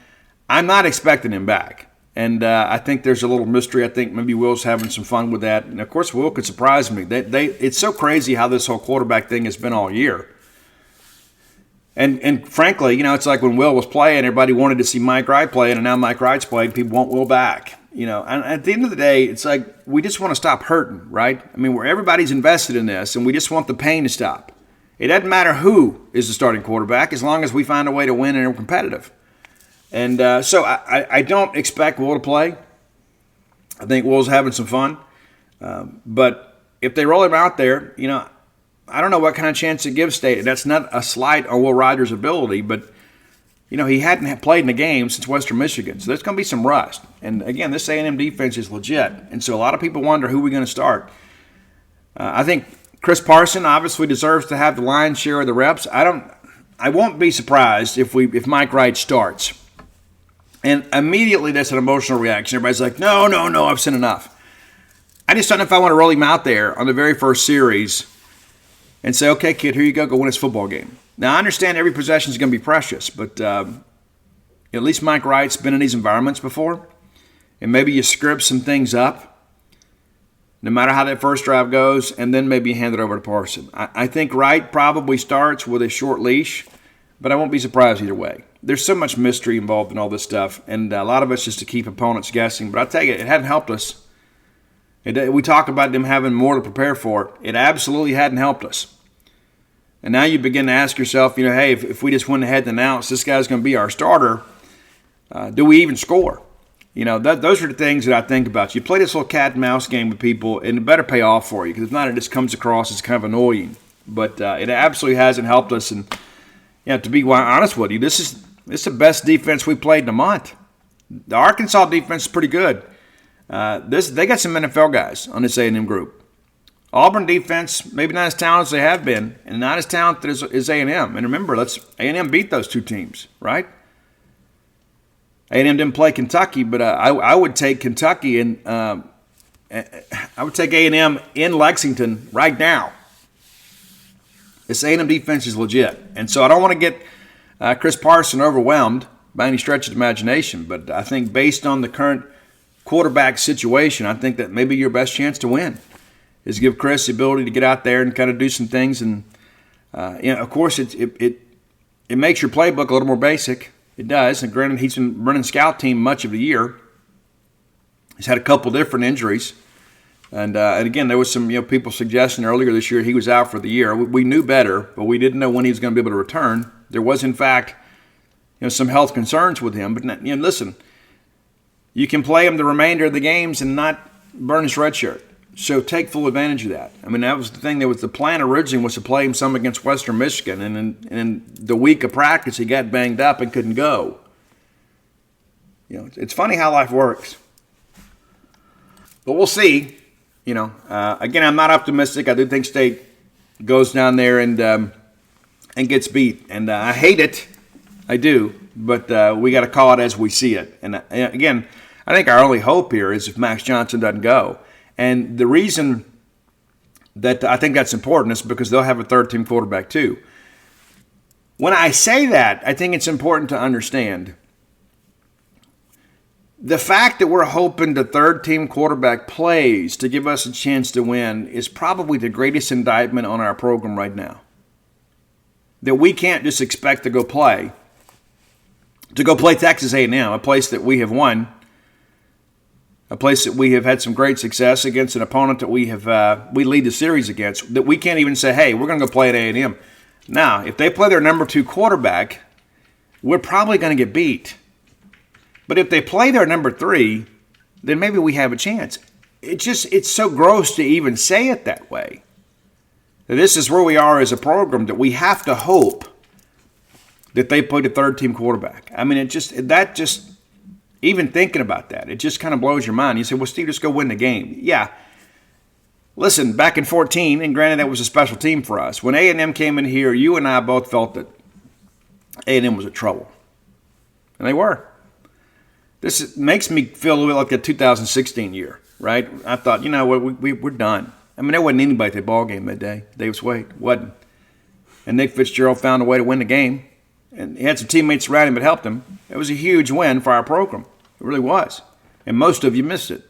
I'm not expecting him back. And I think there's a little mystery. I think maybe Will's having some fun with that. And, of course, Will could surprise me. It's so crazy how this whole quarterback thing has been all year. And frankly, it's like when Will was playing, everybody wanted to see Mike Wright playing, and now Mike Wright's playing, people want Will back. And at the end of the day, it's like we just want to stop hurting, right? I mean, everybody's invested in this, and we just want the pain to stop. It doesn't matter who is the starting quarterback as long as we find a way to win and are competitive. And so I don't expect Will to play. I think Will's having some fun. But if they roll him out there, I don't know what kind of chance it gives State. That's not a slight on Will Rogers' ability, but, he hadn't played in a game since Western Michigan. So there's going to be some rust. And, again, this A&M defense is legit. And so a lot of people wonder who we're going to start. I think Chris Parson obviously deserves to have the lion's share of the reps. I won't be surprised if Mike Wright starts. And immediately that's an emotional reaction. Everybody's like, no, I've seen enough. I just don't know if I want to roll him out there on the very first series and say, okay, kid, here you go win this football game. Now, I understand every possession is going to be precious, but at least Mike Wright's been in these environments before, and maybe you script some things up, no matter how that first drive goes, and then maybe you hand it over to Parson. I think Wright probably starts with a short leash, but I won't be surprised either way. There's so much mystery involved in all this stuff, and a lot of it's just to keep opponents guessing. But I'll tell you, it hadn't helped us. We talk about them having more to prepare for. It absolutely hadn't helped us. And now you begin to ask yourself, hey, if we just went ahead and announced this guy's going to be our starter, do we even score? Those are the things that I think about. You play this little cat and mouse game with people, and it better pay off for you, because if not, it just comes across as kind of annoying. But it absolutely hasn't helped us. And to be honest with you, this is the best defense we played in a month. The Arkansas defense is pretty good. They got some NFL guys on this A&M group. Auburn defense, maybe not as talented as they have been, and not as talented as A&M. And remember, A&M beat those 2 teams, right? A&M didn't play Kentucky, but I would take Kentucky and I would take A&M in Lexington right now. This A&M defense is legit, and so I don't want to get Chris Parson overwhelmed by any stretch of the imagination, but I think based on the current quarterback situation, I think that maybe your best chance to win is give Chris the ability to get out there and kind of do some things. And, of course, it makes your playbook a little more basic. It does. And granted, he's been running scout team much of the year. He's had a couple different injuries. And again, there was some people suggesting earlier this year he was out for the year. We knew better, but we didn't know when he was going to be able to return. There was, in fact, some health concerns with him. But listen, you can play him the remainder of the games and not burn his red shirt. So take full advantage of that. I mean, that was the thing. That was the plan originally, was to play him some against Western Michigan, and in the week of practice he got banged up and couldn't go. It's funny how life works. But we'll see. Again, I'm not optimistic. I do think State goes down there and gets beat, and I hate it. I do. But we got to call it as we see it. And again, I think our only hope here is if Max Johnson doesn't go. And the reason that I think that's important is because they'll have a third-team quarterback too. When I say that, I think it's important to understand the fact that we're hoping the third-team quarterback plays to give us a chance to win is probably the greatest indictment on our program right now. That we can't just expect to go play Texas A&M, a place that we have won, a place that we have had some great success against, an opponent that we lead the series against, that we can't even say, hey, we're going to go play at A&M. Now, if they play their number 2 quarterback, we're probably going to get beat. But if they play their number 3, then maybe we have a chance. It's so gross to even say it that way. This is where we are as a program, that we have to hope that they play the third-team quarterback. I mean, even thinking about that, it just kind of blows your mind. You say, well, Steve, just go win the game. Yeah. Listen, back in 2014, and granted that was a special team for us, when A&M came in here, you and I both felt that A&M was in trouble. And they were. This makes me feel a little bit like the 2016 year, right? I thought, you know what, we're done. I mean, there wasn't anybody at the ball game that day. Davis Wade wasn't. And Nick Fitzgerald found a way to win the game. And he had some teammates around him that helped him. It was a huge win for our program. It really was. And most of you missed it.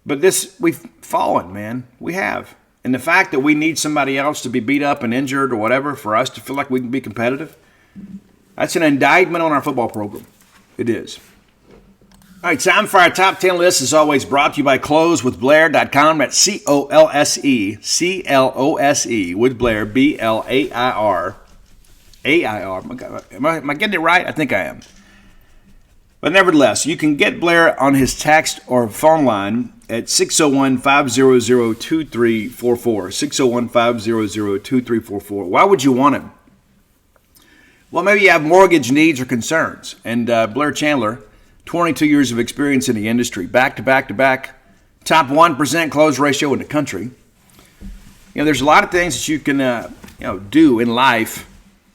But we've fallen, man. We have. And the fact that we need somebody else to be beat up and injured or whatever for us to feel like we can be competitive, that's an indictment on our football program. It is. All right, time for our top 10 list. As always, brought to you by closewithblair.com. That's COLSE with Blair, BLAIR. AIR. Am I getting it right? I think I am. But nevertheless, you can get Blair on his text or phone line at 601-500-2344. 601-500-2344. Why would you want him? Well, maybe you have mortgage needs or concerns. And Blair Chandler, 22 years of experience in the industry, back-to-back, top 1% close ratio in the country. You know, there's a lot of things that you can do in life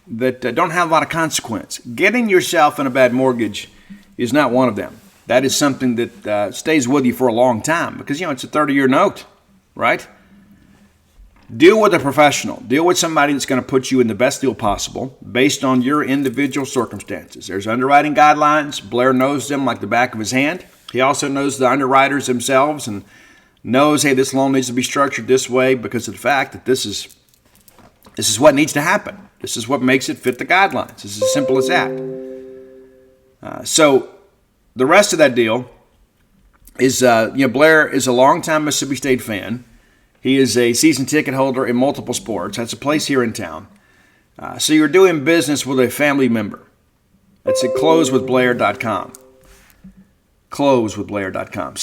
that don't have a lot of consequence. Getting yourself in a bad mortgage is not one of them. That is something that stays with you for a long time because, it's a 30-year note, right? Deal with a professional. Deal with somebody that's going to put you in the best deal possible based on your individual circumstances. There's underwriting guidelines. Blair knows them like the back of his hand. He also knows the underwriters themselves and knows, hey, this loan needs to be structured this way because of the fact that this is what needs to happen. This is what makes it fit the guidelines. It's as simple as that. So the rest of that deal is, Blair is a longtime Mississippi State fan. He is a season ticket holder in multiple sports. That's a place here in town. So you're doing business with a family member. That's at closewithblair.com. Closewithblair.com.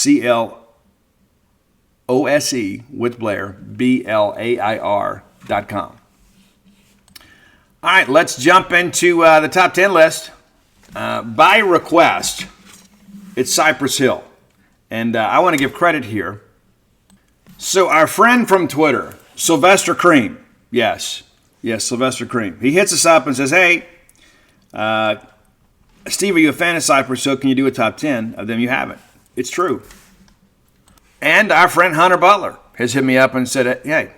CLOSE with Blair, BLAIR.com. All right, let's jump into the top 10 list. By request, it's Cypress Hill. And I want to give credit here. So our friend from Twitter, Sylvester Cream, yes, Sylvester Cream, he hits us up and says, hey, Steve, are you a fan of Cypress Hill? Can you do a top 10 of them? You haven't. It's true. And our friend Hunter Butler has hit me up and said, hey,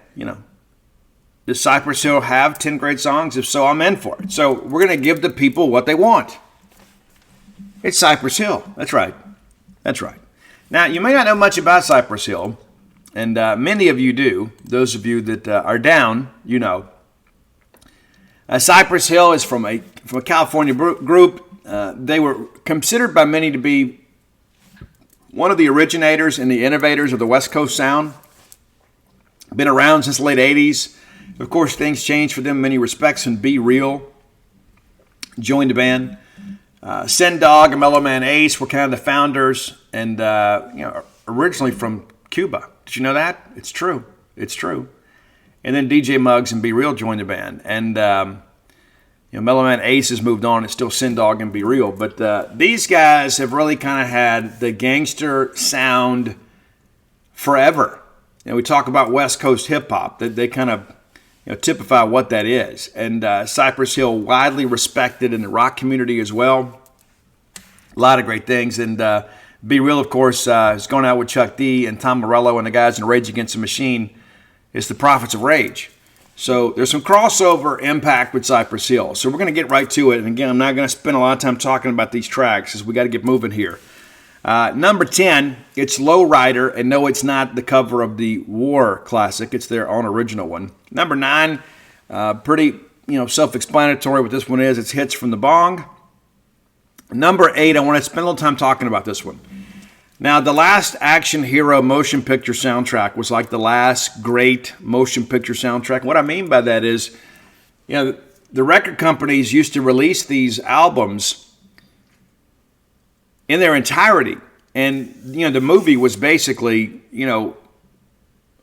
does Cypress Hill have 10 great songs? If so, I'm in for it. So we're going to give the people what they want. It's Cypress Hill. That's right. Now, you may not know much about Cypress Hill, and many of you do. Those of you that are down, you know. Cypress Hill is from a California group. They were considered by many to be one of the originators and the innovators of the West Coast sound. Been around since the late 80s. Of course, things changed for them in many respects, and Be Real joined the band. Sen Dog and Mellow Man Ace were kind of the founders, and originally from Cuba. Did you know that? It's true. And then DJ Muggs and Be Real joined the band, and Mellow Man Ace has moved on. It's still Sen Dog and Be Real, but these guys have really kind of had the gangster sound forever. We talk about West Coast hip hop. They kind of typify what that is. And Cypress Hill, widely respected in the rock community as well. A lot of great things. And Be Real, of course, is going out with Chuck D and Tom Morello and the guys in Rage Against the Machine. It's the Prophets of Rage. So there's some crossover impact with Cypress Hill. So we're going to get right to it. And again, I'm not going to spend a lot of time talking about these tracks because we got to get moving here. Number 10, it's Lowrider, and no, it's not the cover of the War classic. It's their own original one. Number 9, pretty self-explanatory what this one is. It's Hits from the Bong. Number 8, I want to spend a little time talking about this one. Now, the last action hero motion picture soundtrack was like the last great motion picture soundtrack. What I mean by that is, the record companies used to release these albums in their entirety. And, the movie was basically,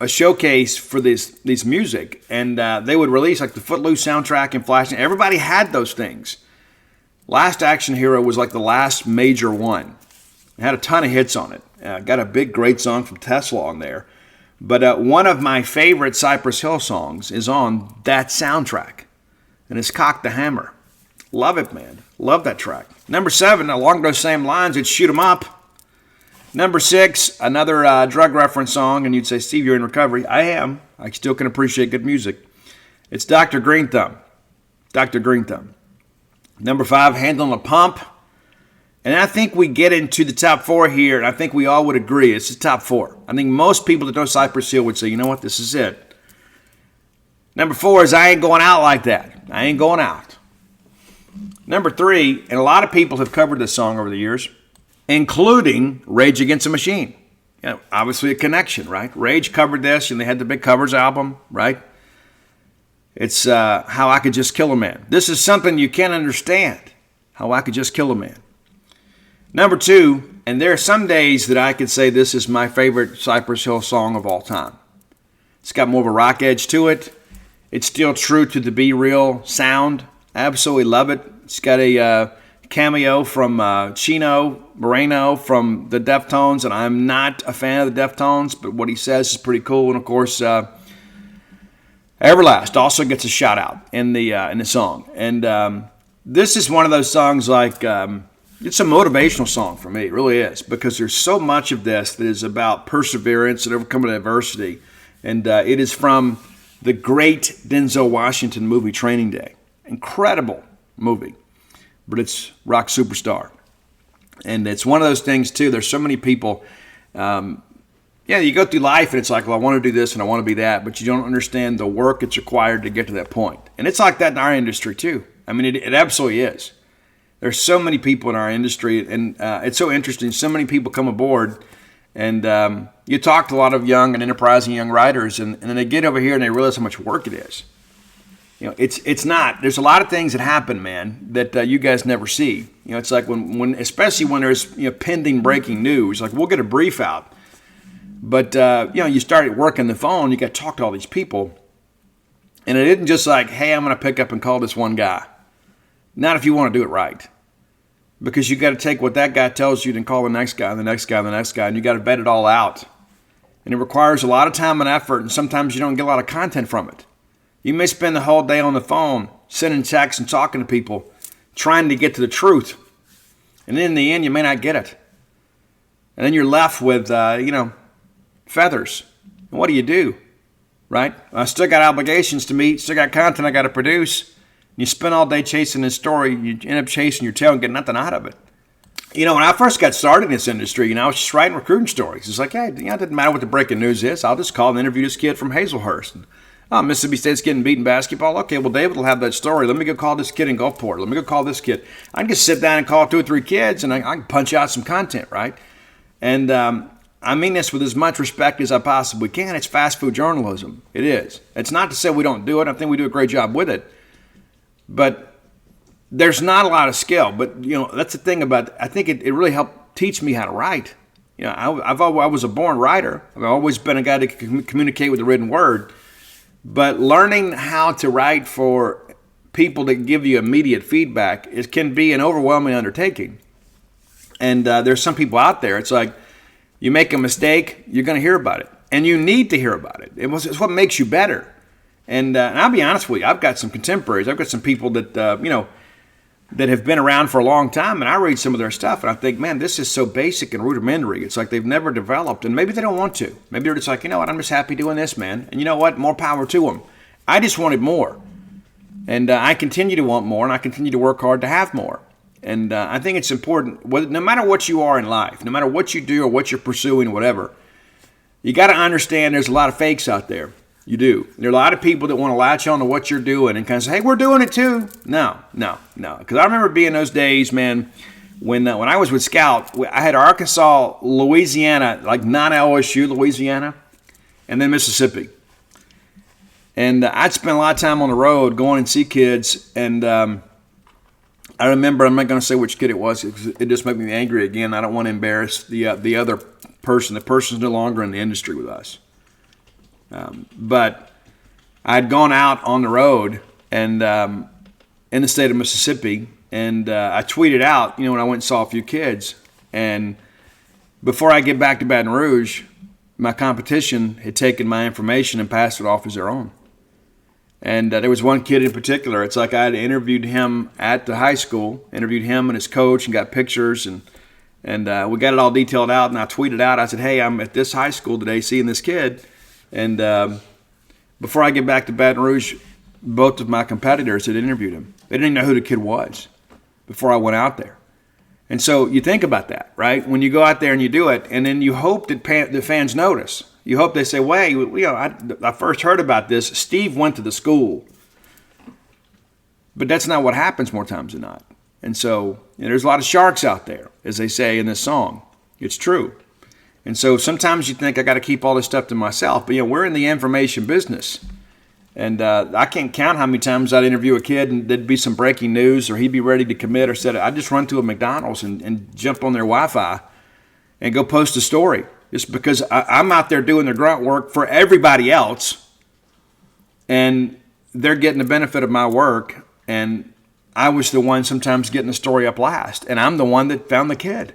a showcase for this music. And they would release like the Footloose soundtrack and Flash. And everybody had those things. Last Action Hero was like the last major one. It had a ton of hits on it. Got a big, great song from Tesla on there. But one of my favorite Cypress Hill songs is on that soundtrack. And it's Cock the Hammer. Love it, man. Love that track. Number 7, along those same lines, it's Shoot 'Em Up. Number 6, another drug reference song. And you'd say, Steve, you're in recovery. I am. I still can appreciate good music. It's Dr. Green Thumb. Dr. Green Thumb. Number 5, Handling a Pump. And I think we get into the top 4 here, and I think we all would agree it's the top 4. I think most people that know Cypress Hill would say, you know what, this is it. Number 4 is I Ain't Going Out Like That. I Ain't Going Out. Number 3, and a lot of people have covered this song over the years, including Rage Against the Machine. Obviously a connection, right? Rage covered this, and they had the big covers album, right? It's How I Could Just Kill a Man. This is something you can't understand, How I Could Just Kill a Man. Number 2, and there are some days that I could say this is my favorite Cypress Hill song of all time. It's got more of a rock edge to it. It's still true to the Be Real sound. I absolutely love it. It's got a cameo from Chino Moreno from the Deftones, and I'm not a fan of the Deftones, but what he says is pretty cool. And of course, Everlast also gets a shout out in the song. And this is one of those songs like it's a motivational song for me. It really is, because there's so much of this that is about perseverance and overcoming adversity. And it is from the great Denzel Washington movie Training Day. Incredible movie, but it's rock superstar. And it's one of those things too. There's so many people. You go through life and it's like, well, I want to do this and I want to be that, but you don't understand the work that's required to get to that point. And it's like that in our industry too. I mean, it absolutely is. There's so many people in our industry, and it's so interesting. So many people come aboard, and you talk to a lot of young and enterprising young writers, and then they get over here and they realize how much work it is. It's not. There's a lot of things that happen, man, that you guys never see. It's like when especially when there's pending breaking news. Like we'll get a brief out, but you start working the phone, you got to talk to all these people, and it isn't just like, hey, I'm going to pick up and call this one guy. Not if you want to do it right, because you got to take what that guy tells you, then call the next guy, and the next guy, and the next guy, and you got to vet it all out. And it requires a lot of time and effort, and sometimes you don't get a lot of content from it. You may spend the whole day on the phone, sending texts and talking to people, trying to get to the truth. And in the end, you may not get it. And then you're left with, feathers. And what do? Right? I still got obligations to meet, still got content I got to produce. You spend all day chasing this story, you end up chasing your tail and get nothing out of it. When I first got started in this industry, I was just writing recruiting stories. It's like, hey, it doesn't matter what the breaking news is. I'll just call and interview this kid from Hazelhurst. And, Mississippi State's getting beaten basketball. Okay, well, David will have that story. Let me go call this kid in Gulfport. Let me go call this kid. I can just sit down and call 2 or 3 kids, and I can punch out some content, right? And I mean this with as much respect as I possibly can. It's fast food journalism. It is. It's not to say we don't do it. I think we do a great job with it. But there's not a lot of skill. But, that's the thing about it. I think it really helped teach me how to write. I was a born writer. I've always been a guy to communicate with the written word. But learning how to write for people that give you immediate feedback can be an overwhelming undertaking. And there's some people out there, it's like, you make a mistake, you're going to hear about it. And you need to hear about it. It's what makes you better. And I'll be honest with you, I've got some contemporaries. I've got some people that, that have been around for a long time, and I read some of their stuff, and I think, man, this is so basic and rudimentary. It's like they've never developed, and maybe they don't want to. Maybe they're just like, you know what, I'm just happy doing this, man. And you know what, more power to them. I just wanted more. And I continue to want more, and I continue to work hard to have more. And I think it's important, no matter what you are in life, no matter what you do or what you're pursuing, whatever, you got to understand there's a lot of fakes out there. You do. There are a lot of people that want to latch on to what you're doing and kind of say, hey, we're doing it too. No. Because I remember being those days, man, when I was with Scout, I had Arkansas, Louisiana, like non-LSU, Louisiana, and then Mississippi. And I'd spend a lot of time on the road going and see kids. And I remember, I'm not going to say which kid it was because it just made me angry again. I don't want to embarrass the other person. The person's no longer in the industry with us. But I'd gone out on the road and in the state of Mississippi, and I tweeted out, when I went and saw a few kids. And before I get back to Baton Rouge, my competition had taken my information and passed it off as their own. And there was one kid in particular. It's like I had interviewed him at the high school, interviewed him and his coach, and got pictures, and we got it all detailed out. And I tweeted out, I said, hey, I'm at this high school today seeing this kid. And before I get back to Baton Rouge, both of my competitors had interviewed him. They didn't even know who the kid was before I went out there. And so you think about that, right? When you go out there and you do it, and then you hope that the fans notice. You hope they say, wait, I first heard about this. Steve went to the school. But that's not what happens more times than not. And so there's a lot of sharks out there, as they say in this song. It's true. And so sometimes you think I got to keep all this stuff to myself. But, we're in the information business. And I can't count how many times I'd interview a kid and there'd be some breaking news or he'd be ready to commit or said, I'd just run to a McDonald's and jump on their Wi-Fi and go post a story. Just because I'm out there doing the grunt work for everybody else and they're getting the benefit of my work. And I was the one sometimes getting the story up last. And I'm the one that found the kid.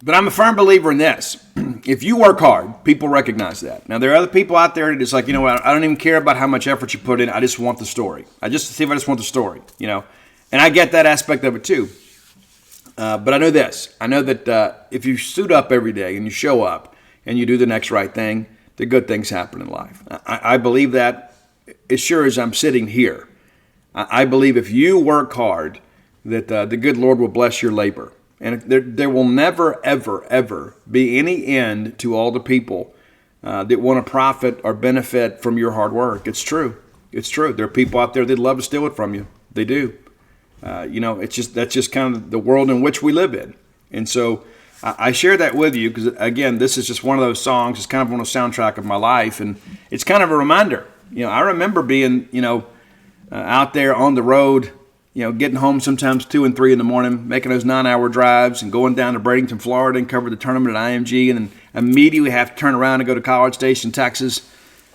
But I'm a firm believer in this. If you work hard, people recognize that. Now, there are other people out there that it's like, I don't even care about how much effort you put in. I just want the story. I just want the story, And I get that aspect of it too. But I know this. I know that if you suit up every day and you show up and you do the next right thing, the good things happen in life. I believe that as sure as I'm sitting here. I believe if you work hard, that the good Lord will bless your labor. And there will never, ever, ever be any end to all the people that want to profit or benefit from your hard work. It's true. It's true. There are people out there that love to steal it from you. They do. That's just kind of the world in which we live in. And so I share that with you because, again, this is just one of those songs. It's kind of on the soundtrack of my life. And it's kind of a reminder. I remember being, out there on the road, getting home sometimes 2 and 3 in the morning, making those 9-hour drives and going down to Bradenton, Florida and cover the tournament at IMG and then immediately have to turn around and go to College Station, Texas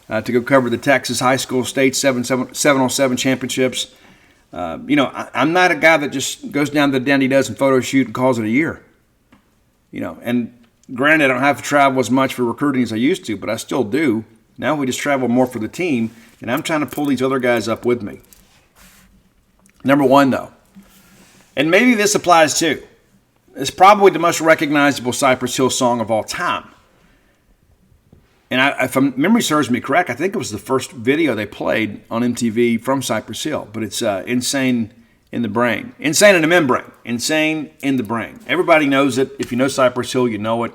to go cover the Texas High School State 7-on-7 championships. I'm not a guy that just goes down to the Dandy Dozen photo shoot and calls it a year. And granted, I don't have to travel as much for recruiting as I used to, but I still do. Now we just travel more for the team, and I'm trying to pull these other guys up with me. Number one, though, and maybe this applies too, it's probably the most recognizable Cypress Hill song of all time. And if memory serves me correct, I think it was the first video they played on MTV from Cypress Hill, but it's Insane in the Brain. Insane in the Membrane. Insane in the Brain. Everybody knows it. If you know Cypress Hill, you know it.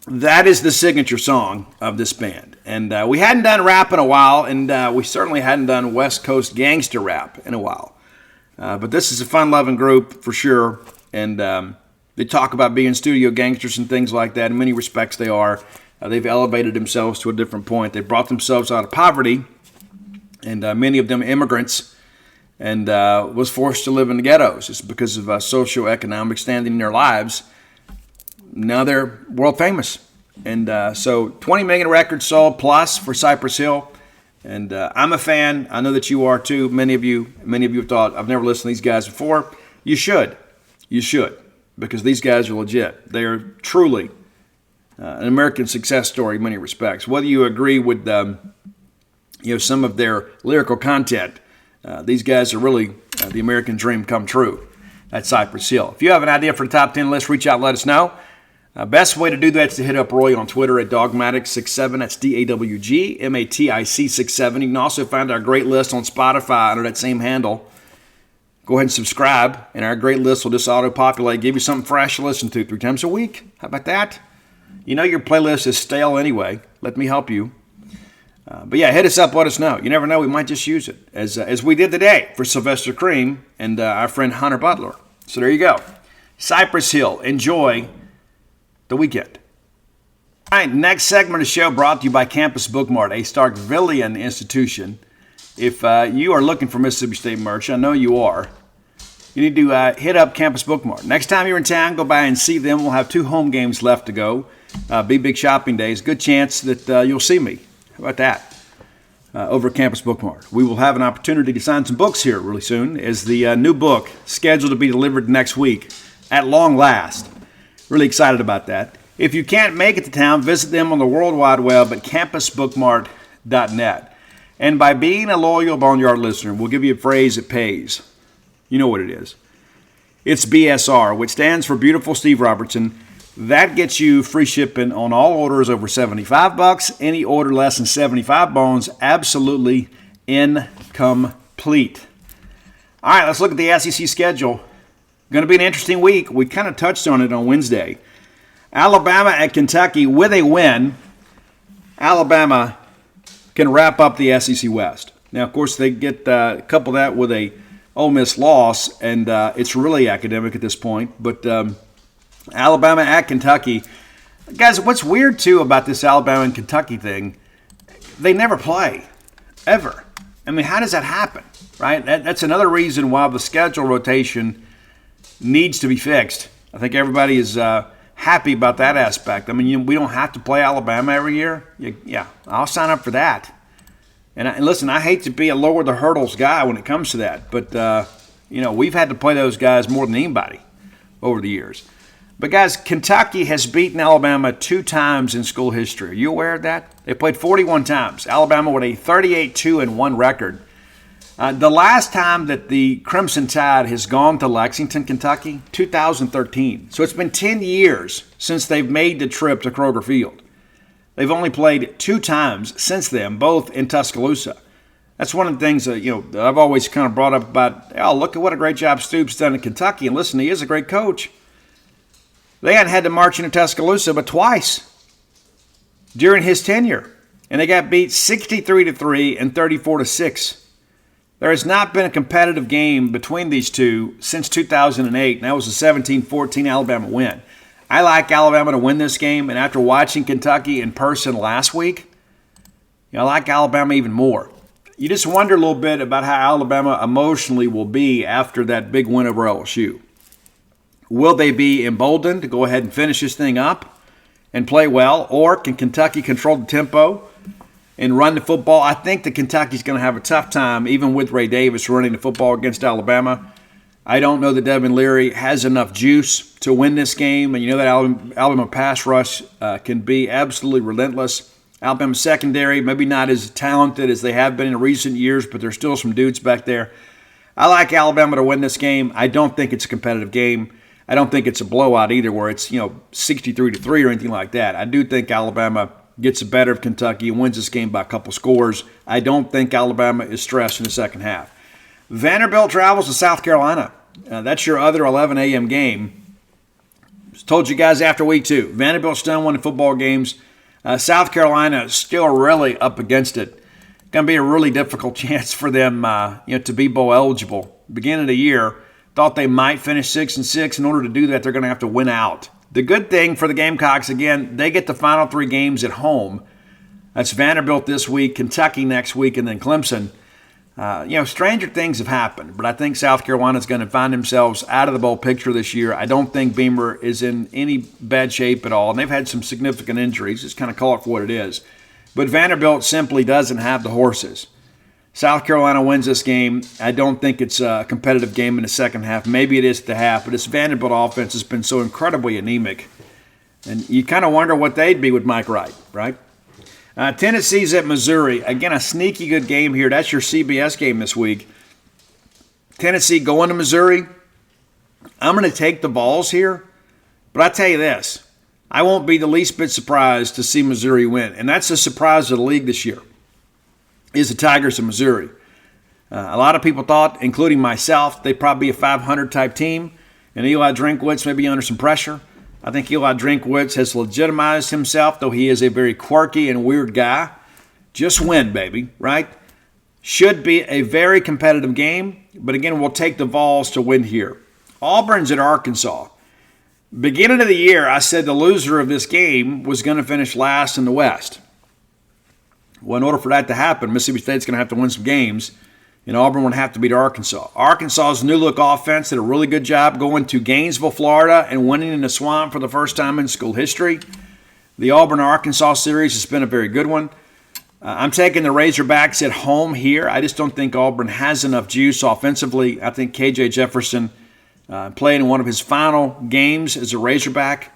That is the signature song of this band. And we hadn't done rap in a while, and we certainly hadn't done West Coast gangster rap in a while. But this is a fun-loving group for sure, and they talk about being studio gangsters and things like that. In many respects, they are. They've elevated themselves to a different point. They brought themselves out of poverty, and many of them immigrants, and was forced to live in the ghettos just because of socioeconomic standing in their lives. Now they're world famous, and so 20 million records sold plus for Cypress Hill. And I'm a fan. I know that you are too. Many of you have thought, I've never listened to these guys before. You should, because these guys are legit. They are truly an American success story in many respects. Whether you agree with some of their lyrical content. These guys are really the American dream come true at Cypress Hill. If you have an idea for the top 10 list, reach out and let us know. Best way to do that is to hit up Roy on Twitter at Dogmatic67. That's DAWGMATIC67. You can also find our great list on Spotify under that same handle. Go ahead and subscribe, and our great list will just auto-populate, give you something fresh to listen to 3 times a week. How about that? Your playlist is stale anyway. Let me help you. But yeah, hit us up, let us know. You never know, we might just use it, as we did today for Sylvester Cream and our friend Hunter Butler. So there you go. Cypress Hill, enjoy the weekend. All right, next segment of the show brought to you by Campus Bookmart, a Starkvillian institution. If you are looking for Mississippi State merch, I know you are, you need to hit up Campus Bookmart. Next time you're in town, go by and see them. We'll have 2 home games left to go. Be big shopping days. Good chance that you'll see me. How about that? Over at Campus Bookmart. We will have an opportunity to sign some books here really soon as the new book scheduled to be delivered next week at long last. Really excited about that. If you can't make it to town, visit them on the World Wide Web at campusbookmart.net. And by being a loyal Boneyard listener, we'll give you a phrase that pays. You know what it is. It's BSR, which stands for Beautiful Steve Robertson. That gets you free shipping on all orders over $75. Any order less than 75 bones, absolutely incomplete. All right, let's look at the SEC schedule. Going to be an interesting week. We kind of touched on it on Wednesday. Alabama at Kentucky with a win. Alabama can wrap up the SEC West. Now, of course, they get couple that with a Ole Miss loss, and it's really academic at this point. But Alabama at Kentucky. Guys, what's weird, too, about this Alabama and Kentucky thing, they never play, ever. I mean, how does that happen, right? That's another reason why the schedule rotation needs to be fixed. I think everybody is happy about that aspect. I mean, we don't have to play Alabama every year. Yeah, I'll sign up for that. And listen, I hate to be a lower the hurdles guy when it comes to that, but, we've had to play those guys more than anybody over the years. But, guys, Kentucky has beaten Alabama 2 times in school history. Are you aware of that? They played 41 times. Alabama with a 38-2-1 record. The last time that the Crimson Tide has gone to Lexington, Kentucky, 2013. So it's been 10 years since they've made the trip to Kroger Field. They've only played 2 times since then, both in Tuscaloosa. That's one of the things that I've always kind of brought up about, look at what a great job Stoops done in Kentucky. And listen, he is a great coach. They hadn't had to march into Tuscaloosa but twice during his tenure. And they got beat 63-3 and 34-6. There has not been a competitive game between these two since 2008, and that was a 17-14 Alabama win. I like Alabama to win this game, and after watching Kentucky in person last week, I like Alabama even more. You just wonder a little bit about how Alabama emotionally will be after that big win over LSU. Will they be emboldened to go ahead and finish this thing up and play well, or can Kentucky control the tempo and run the football? I think that Kentucky's going to have a tough time, even with Ray Davis running the football against Alabama. I don't know that Devin Leary has enough juice to win this game, and that Alabama pass rush can be absolutely relentless. Alabama secondary, maybe not as talented as they have been in recent years, but there's still some dudes back there. I like Alabama to win this game. I don't think it's a competitive game. I don't think it's a blowout either where it's 63-3 or anything like that. I do think Alabama gets the better of Kentucky and wins this game by a couple scores. I don't think Alabama is stressed in the second half. Vanderbilt travels to South Carolina. That's your other 11 a.m. game. Told you guys after week 2. Vanderbilt still winning football games. South Carolina is still really up against it. Going to be a really difficult chance for them to be bowl eligible. Beginning of the year, thought they might finish 6-6. In order to do that, they're going to have to win out. The good thing for the Gamecocks, again, they get the final 3 games at home. That's Vanderbilt this week, Kentucky next week, and then Clemson. Stranger things have happened, but I think South Carolina's going to find themselves out of the bowl picture this year. I don't think Beamer is in any bad shape at all, and they've had some significant injuries. Just kind of call it for what it is. But Vanderbilt simply doesn't have the horses. South Carolina wins this game. I don't think it's a competitive game in the second half. Maybe it is at the half, but this Vanderbilt offense has been so incredibly anemic. And you kind of wonder what they'd be with Mike Wright, right? Tennessee's at Missouri. Again, a sneaky good game here. That's your CBS game this week. Tennessee going to Missouri. I'm going to take the Vols here, but I tell you this. I won't be the least bit surprised to see Missouri win. And that's the surprise of the league this year, is the Tigers of Missouri. A lot of people thought, including myself, they'd probably be a 500 type team, and Eli Drinkwitz may be under some pressure. I think Eli Drinkwitz has legitimized himself, though he is a very quirky and weird guy. Just win, baby, right? Should be a very competitive game, but again, we'll take the Vols to win here. Auburn's at Arkansas. Beginning of the year, I said the loser of this game was going to finish last in the West. Well, in order for that to happen, Mississippi State's going to have to win some games, and Auburn would have to beat Arkansas. Arkansas's new-look offense did a really good job going to Gainesville, Florida, and winning in the Swamp for the first time in school history. The Auburn-Arkansas series has been a very good one. I'm taking the Razorbacks at home here. I just don't think Auburn has enough juice offensively. I think K.J. Jefferson played in one of his final games as a Razorback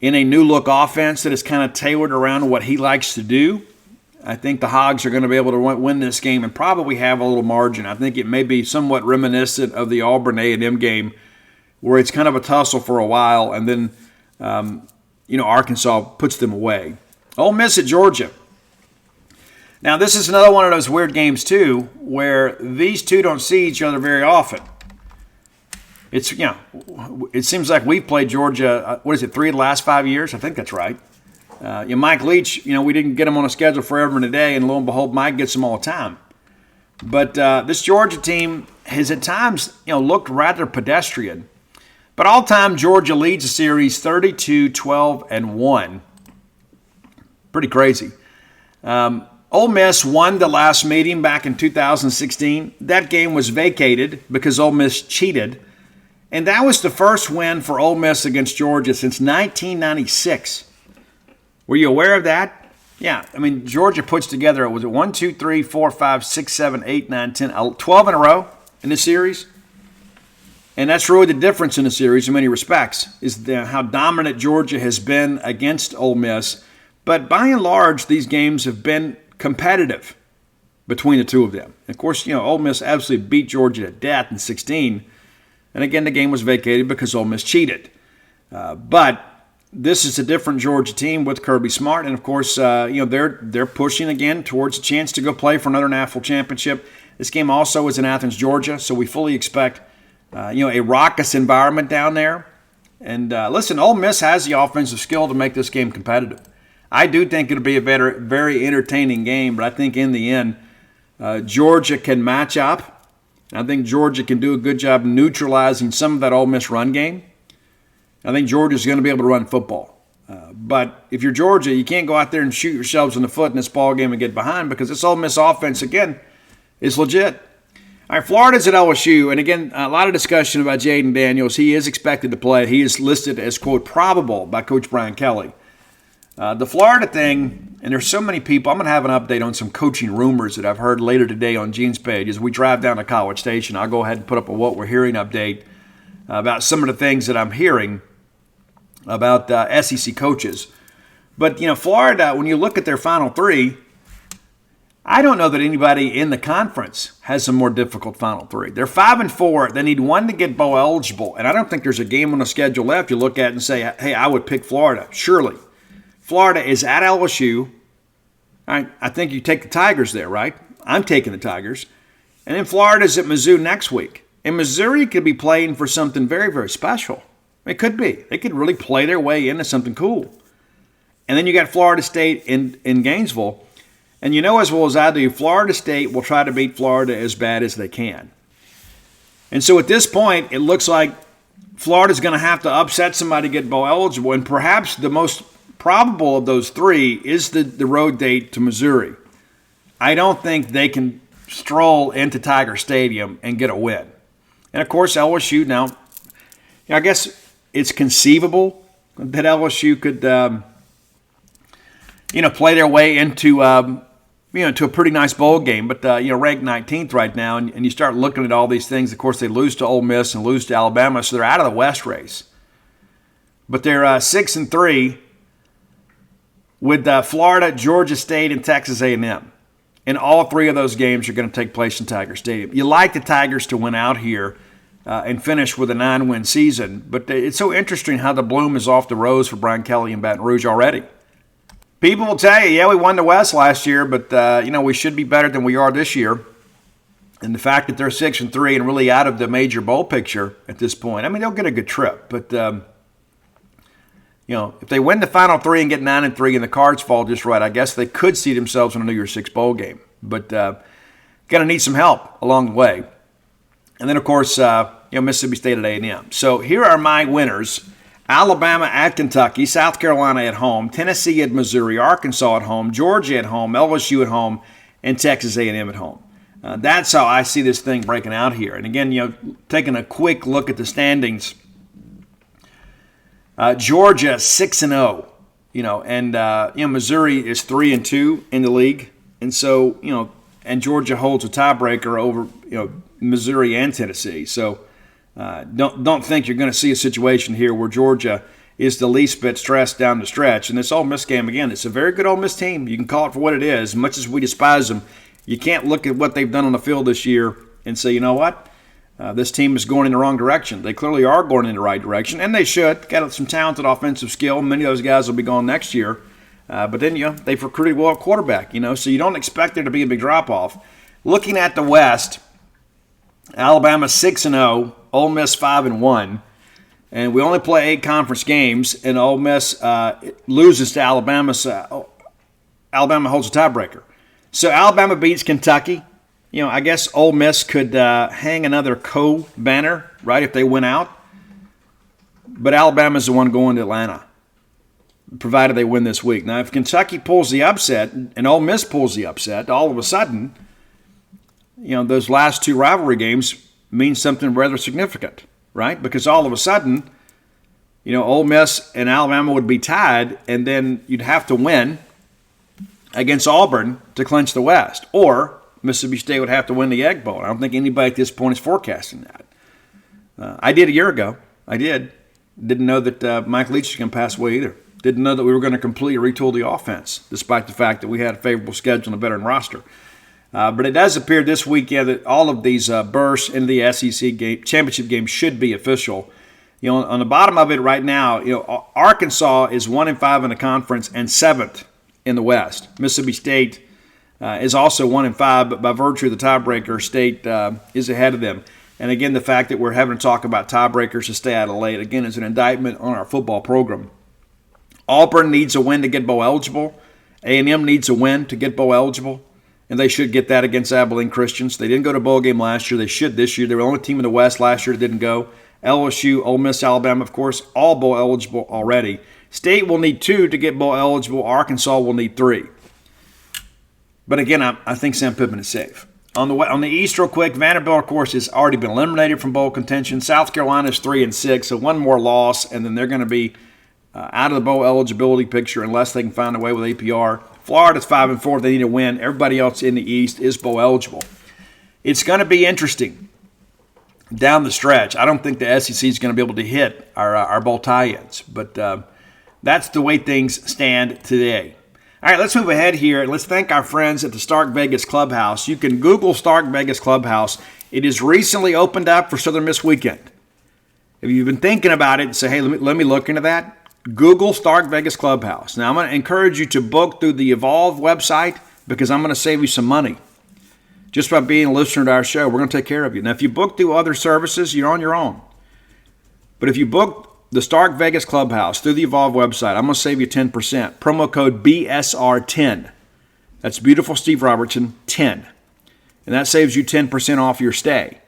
in a new-look offense that is kind of tailored around what he likes to do. I think the Hogs are going to be able to win this game and probably have a little margin. I think it may be somewhat reminiscent of the Auburn A&M game where it's kind of a tussle for a while and then, Arkansas puts them away. Ole Miss at Georgia. Now, this is another one of those weird games, too, where these two don't see each other very often. It seems like we've played Georgia, 3 of the last 5 years? I think that's right. Mike Leach, we didn't get him on a schedule forever and a day, and lo and behold, Mike gets him all the time. But this Georgia team has at times, looked rather pedestrian. But all-time, Georgia leads the series 32-12-1. Pretty crazy. Ole Miss won the last meeting back in 2016. That game was vacated because Ole Miss cheated. And that was the first win for Ole Miss against Georgia since 1996. Were you aware of that? Yeah. Georgia puts together, was it 1, 2, 3, 4, 5, 6, 7, 8, 9, 10, 12 in a row in this series? And that's really the difference in the series in many respects, is how dominant Georgia has been against Ole Miss. But by and large, these games have been competitive between the two of them. And of course, Ole Miss absolutely beat Georgia to death in 16. And again, the game was vacated because Ole Miss cheated. But this is a different Georgia team with Kirby Smart. And of course, they're pushing again towards a chance to go play for another national championship. This game also is in Athens, Georgia. So we fully expect, a raucous environment down there. And listen, Ole Miss has the offensive skill to make this game competitive. I do think it'll be a very, very entertaining game, but I think in the end, Georgia can match up. I think Georgia can do a good job neutralizing some of that Ole Miss run game. I think Georgia's going to be able to run football. But if you're Georgia, you can't go out there and shoot yourselves in the foot in this ball game and get behind because this Ole Miss offense, again, is legit. All right, Florida's at LSU. And again, a lot of discussion about Jaden Daniels. He is expected to play. He is listed as, quote, probable by Coach Brian Kelly. The Florida thing, and there's so many people, I'm going to have an update on some coaching rumors that I've heard later today on Gene's page. As we drive down to College Station, I'll go ahead and put up a What We're Hearing update about some of the things that I'm hearing about SEC coaches. But, Florida, when you look at their Final Three, I don't know that anybody in the conference has a more difficult Final Three. They're 5-4. They need one to get bowl eligible, and I don't think there's a game on the schedule left you look at and say, hey, I would pick Florida. Surely. Florida is at LSU. I think you take the Tigers there, right? I'm taking the Tigers. And then Florida's at Mizzou next week. And Missouri could be playing for something very, very special. It could be. They could really play their way into something cool. And then you got Florida State in Gainesville. And as well as I do, Florida State will try to beat Florida as bad as they can. And so at this point, it looks like Florida's going to have to upset somebody to get bowl eligible. And perhaps the most probable of those three is the road date to Missouri. I don't think they can stroll into Tiger Stadium and get a win. And, of course, LSU now, I guess it's conceivable that LSU could, play their way into, to a pretty nice bowl game. But, ranked 19th right now, and you start looking at all these things. Of course, they lose to Ole Miss and lose to Alabama, so they're out of the West race. But they're 6-3. with Florida, Georgia State, and Texas A&M. And all three of those games are going to take place in Tiger Stadium. You like the Tigers to win out here and finish with a 9-win season, but it's so interesting how the bloom is off the rose for Brian Kelly and Baton Rouge already. People will tell you, yeah, we won the West last year, but we should be better than we are this year. And the fact that they're 6-3 and really out of the major bowl picture at this point, I mean, they'll get a good trip, but if they win the final three and get 9-3 and the cards fall just right, I guess they could see themselves in a New Year's Six bowl game. But going to need some help along the way. And then, of course, Mississippi State at A&M. So here are my winners. Alabama at Kentucky, South Carolina at home, Tennessee at Missouri, Arkansas at home, Georgia at home, LSU at home, and Texas A&M at home. That's how I see this thing breaking out here. And again, taking a quick look at the standings, Georgia 6-0, and Missouri is 3-2 in the league, and so and Georgia holds a tiebreaker over Missouri and Tennessee. So don't think you're going to see a situation here where Georgia is the least bit stressed down the stretch. And this Ole Miss game, again, it's a very good Ole Miss team. You can call it for what it is. As much as we despise them, you can't look at what they've done on the field this year and say, you know what? This team is going in the wrong direction. They clearly are going in the right direction, and they should. Got some talented offensive skill. Many of those guys will be gone next year. But then, they've recruited well at quarterback, so you don't expect there to be a big drop-off. Looking at the West, Alabama 6-0, Ole Miss 5-1, and we only play 8 conference games, and Ole Miss loses to Alabama. So Alabama holds a tiebreaker. So Alabama beats Kentucky. I guess Ole Miss could hang another co-banner, right, if they win out. But Alabama's the one going to Atlanta, provided they win this week. Now, if Kentucky pulls the upset and Ole Miss pulls the upset, all of a sudden, those last 2 rivalry games mean something rather significant, right? Because all of a sudden, Ole Miss and Alabama would be tied, and then you'd have to win against Auburn to clinch the West. Or Mississippi State would have to win the Egg Bowl. I don't think anybody at this point is forecasting that. I did a year ago. I did. Didn't know that Mike Leach was going to pass away either. Didn't know that we were going to completely retool the offense, despite the fact that we had a favorable schedule and a veteran roster. But it does appear this weekend that all of these bursts into the SEC championship game should be official. On the bottom of it right now, Arkansas is 1-5 in the conference and 7th in the West. Mississippi State is also 1-5, but by virtue of the tiebreaker, State is ahead of them. And again, the fact that we're having to talk about tiebreakers to stay out of late, again, is an indictment on our football program. Auburn needs a win to get bowl eligible. A&M needs a win to get bowl eligible, and they should get that against Abilene Christians. They didn't go to bowl game last year. They should this year. They were the only team in the West last year that didn't go. LSU, Ole Miss, Alabama, of course, all bowl eligible already. State will need 2 to get bowl eligible. Arkansas will need 3. But again, I think Sam Pittman is safe. On the East, real quick, Vanderbilt, of course, has already been eliminated from bowl contention. South Carolina is 3-6, so one more loss, and then they're going to be out of the bowl eligibility picture unless they can find a way with APR. Florida's 5-4. They need a win. Everybody else in the East is bowl eligible. It's going to be interesting down the stretch. I don't think the SEC is going to be able to hit our bowl tie-ins, but that's the way things stand today. All right, let's move ahead here, and let's thank our friends at the Stark Vegas Clubhouse. You can Google Stark Vegas Clubhouse. It is recently opened up for Southern Miss Weekend. If you've been thinking about it, say, hey, let me look into that, Google Stark Vegas Clubhouse. Now, I'm going to encourage you to book through the Evolve website because I'm going to save you some money. Just by being a listener to our show, we're going to take care of you. Now, if you book through other services, you're on your own. But if you book the Stark Vegas Clubhouse through the Evolve website, I'm going to save you 10%. Promo code BSR10. That's Beautiful Steve Robertson 10. And that saves you 10% off your stay.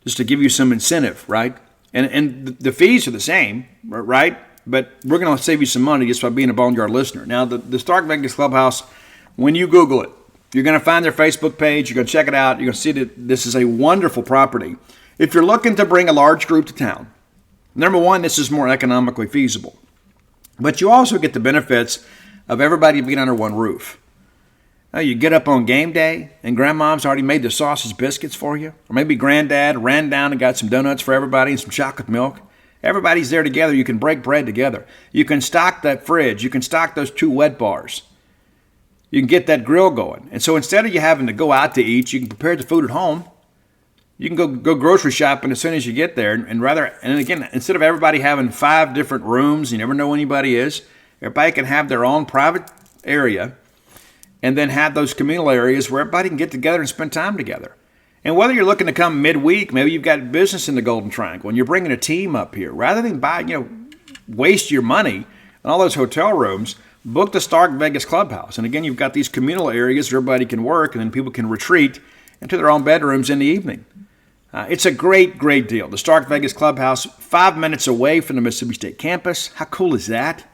Just to give you some incentive, right? And the fees are the same, right? But we're going to save you some money just by being a Boneyard listener. Now, the Stark Vegas Clubhouse, when you Google it, you're going to find their Facebook page. You're going to check it out. You're going to see that this is a wonderful property. If you're looking to bring a large group to town, number one, this is more economically feasible. But you also get the benefits of everybody being under one roof. Now, you get up on game day, and Grandmom's already made the sausage biscuits for you. Or maybe Granddad ran down and got some donuts for everybody and some chocolate milk. Everybody's there together. You can break bread together. You can stock that fridge. You can stock those 2 wet bars. You can get that grill going. And so instead of you having to go out to eat, you can prepare the food at home. You can go grocery shopping as soon as you get there. And again, instead of everybody having 5 different rooms, you never know who anybody is, everybody can have their own private area and then have those communal areas where everybody can get together and spend time together. And whether you're looking to come midweek, maybe you've got business in the Golden Triangle and you're bringing a team up here, rather than waste your money on all those hotel rooms, book the Stark Vegas Clubhouse. And again, you've got these communal areas where everybody can work and then people can retreat into their own bedrooms in the evening. It's a great, great deal. The Stark Vegas Clubhouse, 5 minutes away from the Mississippi State campus. How cool is that?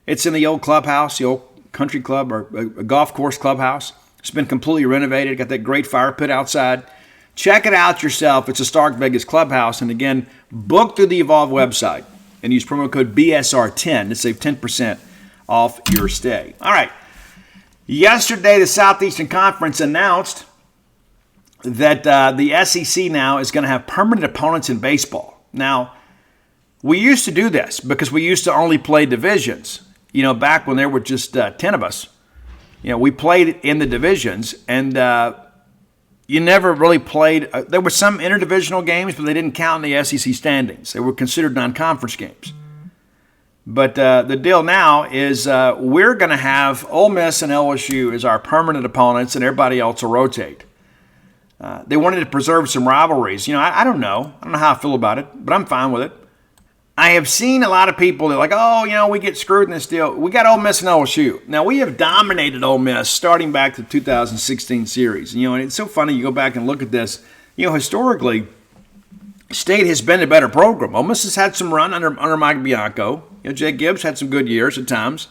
It's in the old clubhouse, the old country club or a golf course clubhouse. It's been completely renovated. Got that great fire pit outside. Check it out yourself. It's a Stark Vegas Clubhouse. And again, book through the Evolve website and use promo code BSR10 to save 10% off your stay. All right. Yesterday, the Southeastern Conference announced that the SEC now is going to have permanent opponents in baseball. Now, we used to do this because we used to only play divisions. Back when there were just 10 of us. We played in the divisions, and you never really played. There were some interdivisional games, but they didn't count in the SEC standings. They were considered non-conference games. But the deal now is we're going to have Ole Miss and LSU as our permanent opponents, and everybody else will rotate. They wanted to preserve some rivalries. I don't know. I don't know how I feel about it, but I'm fine with it. I have seen a lot of people that are like, we get screwed in this deal. We got Ole Miss and LSU. Now, we have dominated Ole Miss starting back to the 2016 series. And it's so funny. You go back and look at this. Historically, State has been a better program. Ole Miss has had some run under Mike Bianco. Jay Gibbs had some good years at times.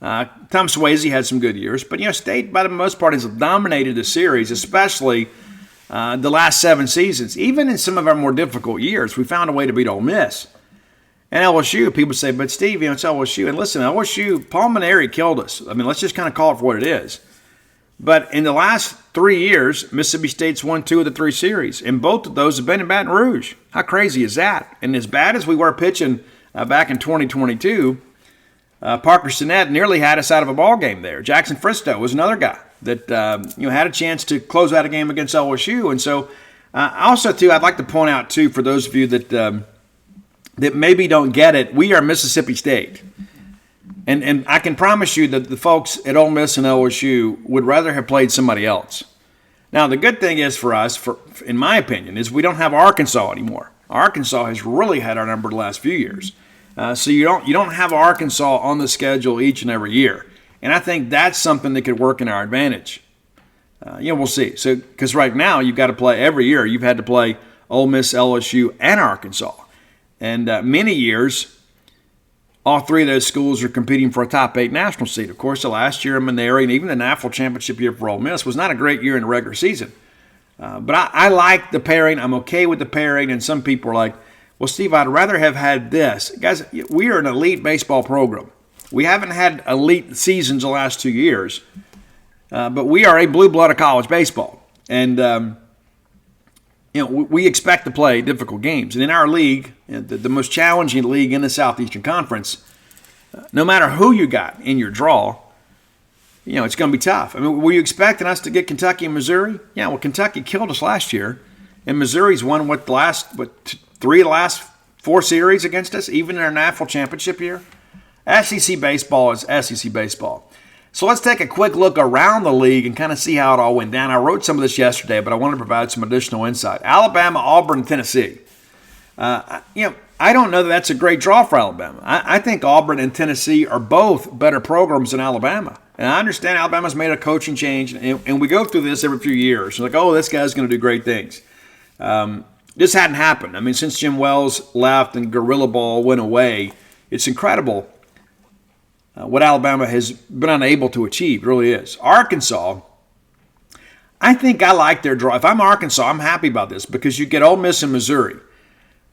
Tom Swayze had some good years. But, State, by the most part, has dominated the series, especially the last 7 seasons. Even in some of our more difficult years, we found a way to beat Ole Miss. And LSU, people say, but Steve, it's LSU. And listen, LSU, Paul Maneri killed us. Let's just kind of call it for what it is. But in the last 3 years, Mississippi State's won 2 of the 3 series. And both of those have been in Baton Rouge. How crazy is that? And as bad as we were pitching back in 2022, Parker Sinnett nearly had us out of a ball game there. Jackson Fristow was another guy that had a chance to close out a game against LSU. And so also, too, I'd like to point out, too, for those of you that maybe don't get it, we are Mississippi State. And I can promise you that the folks at Ole Miss and LSU would rather have played somebody else. Now, the good thing is for us, in my opinion, is we don't have Arkansas anymore. Arkansas has really had our number the last few years. So you don't have Arkansas on the schedule each and every year. And I think that's something that could work in our advantage. We'll see. So because right now you've got to play every year. You've had to play Ole Miss, LSU, and Arkansas. And many years, all 3 of those schools are competing for a top 8 national seed. Of course, the last year in Maneri and even the national championship year for Ole Miss was not a great year in the regular season. But I like the pairing. I'm okay with the pairing. And some people are like, well, Steve, I'd rather have had this. Guys, we are an elite baseball program. We haven't had elite seasons the last 2 years. But we are a blue blood of college baseball. And we expect to play difficult games. And in our league, the most challenging league in the Southeastern Conference, no matter who you got in your draw, it's going to be tough. Were you expecting us to get Kentucky and Missouri? Yeah, well, Kentucky killed us last year. And Missouri's won 3 of the last 4 series against us, even in our national championship year. SEC baseball is SEC baseball. So let's take a quick look around the league and kind of see how it all went down. I wrote some of this yesterday, but I want to provide some additional insight. Alabama, Auburn, Tennessee. I don't know that that's a great draw for Alabama. I think Auburn and Tennessee are both better programs than Alabama. And I understand Alabama's made a coaching change, and we go through this every few years. Like, this guy's going to do great things. This hadn't happened. Since Jim Wells left and Gorilla Ball went away, it's incredible what Alabama has been unable to achieve. It really is. Arkansas, I think I like their draw. If I'm Arkansas, I'm happy about this because you get Ole Miss and Missouri.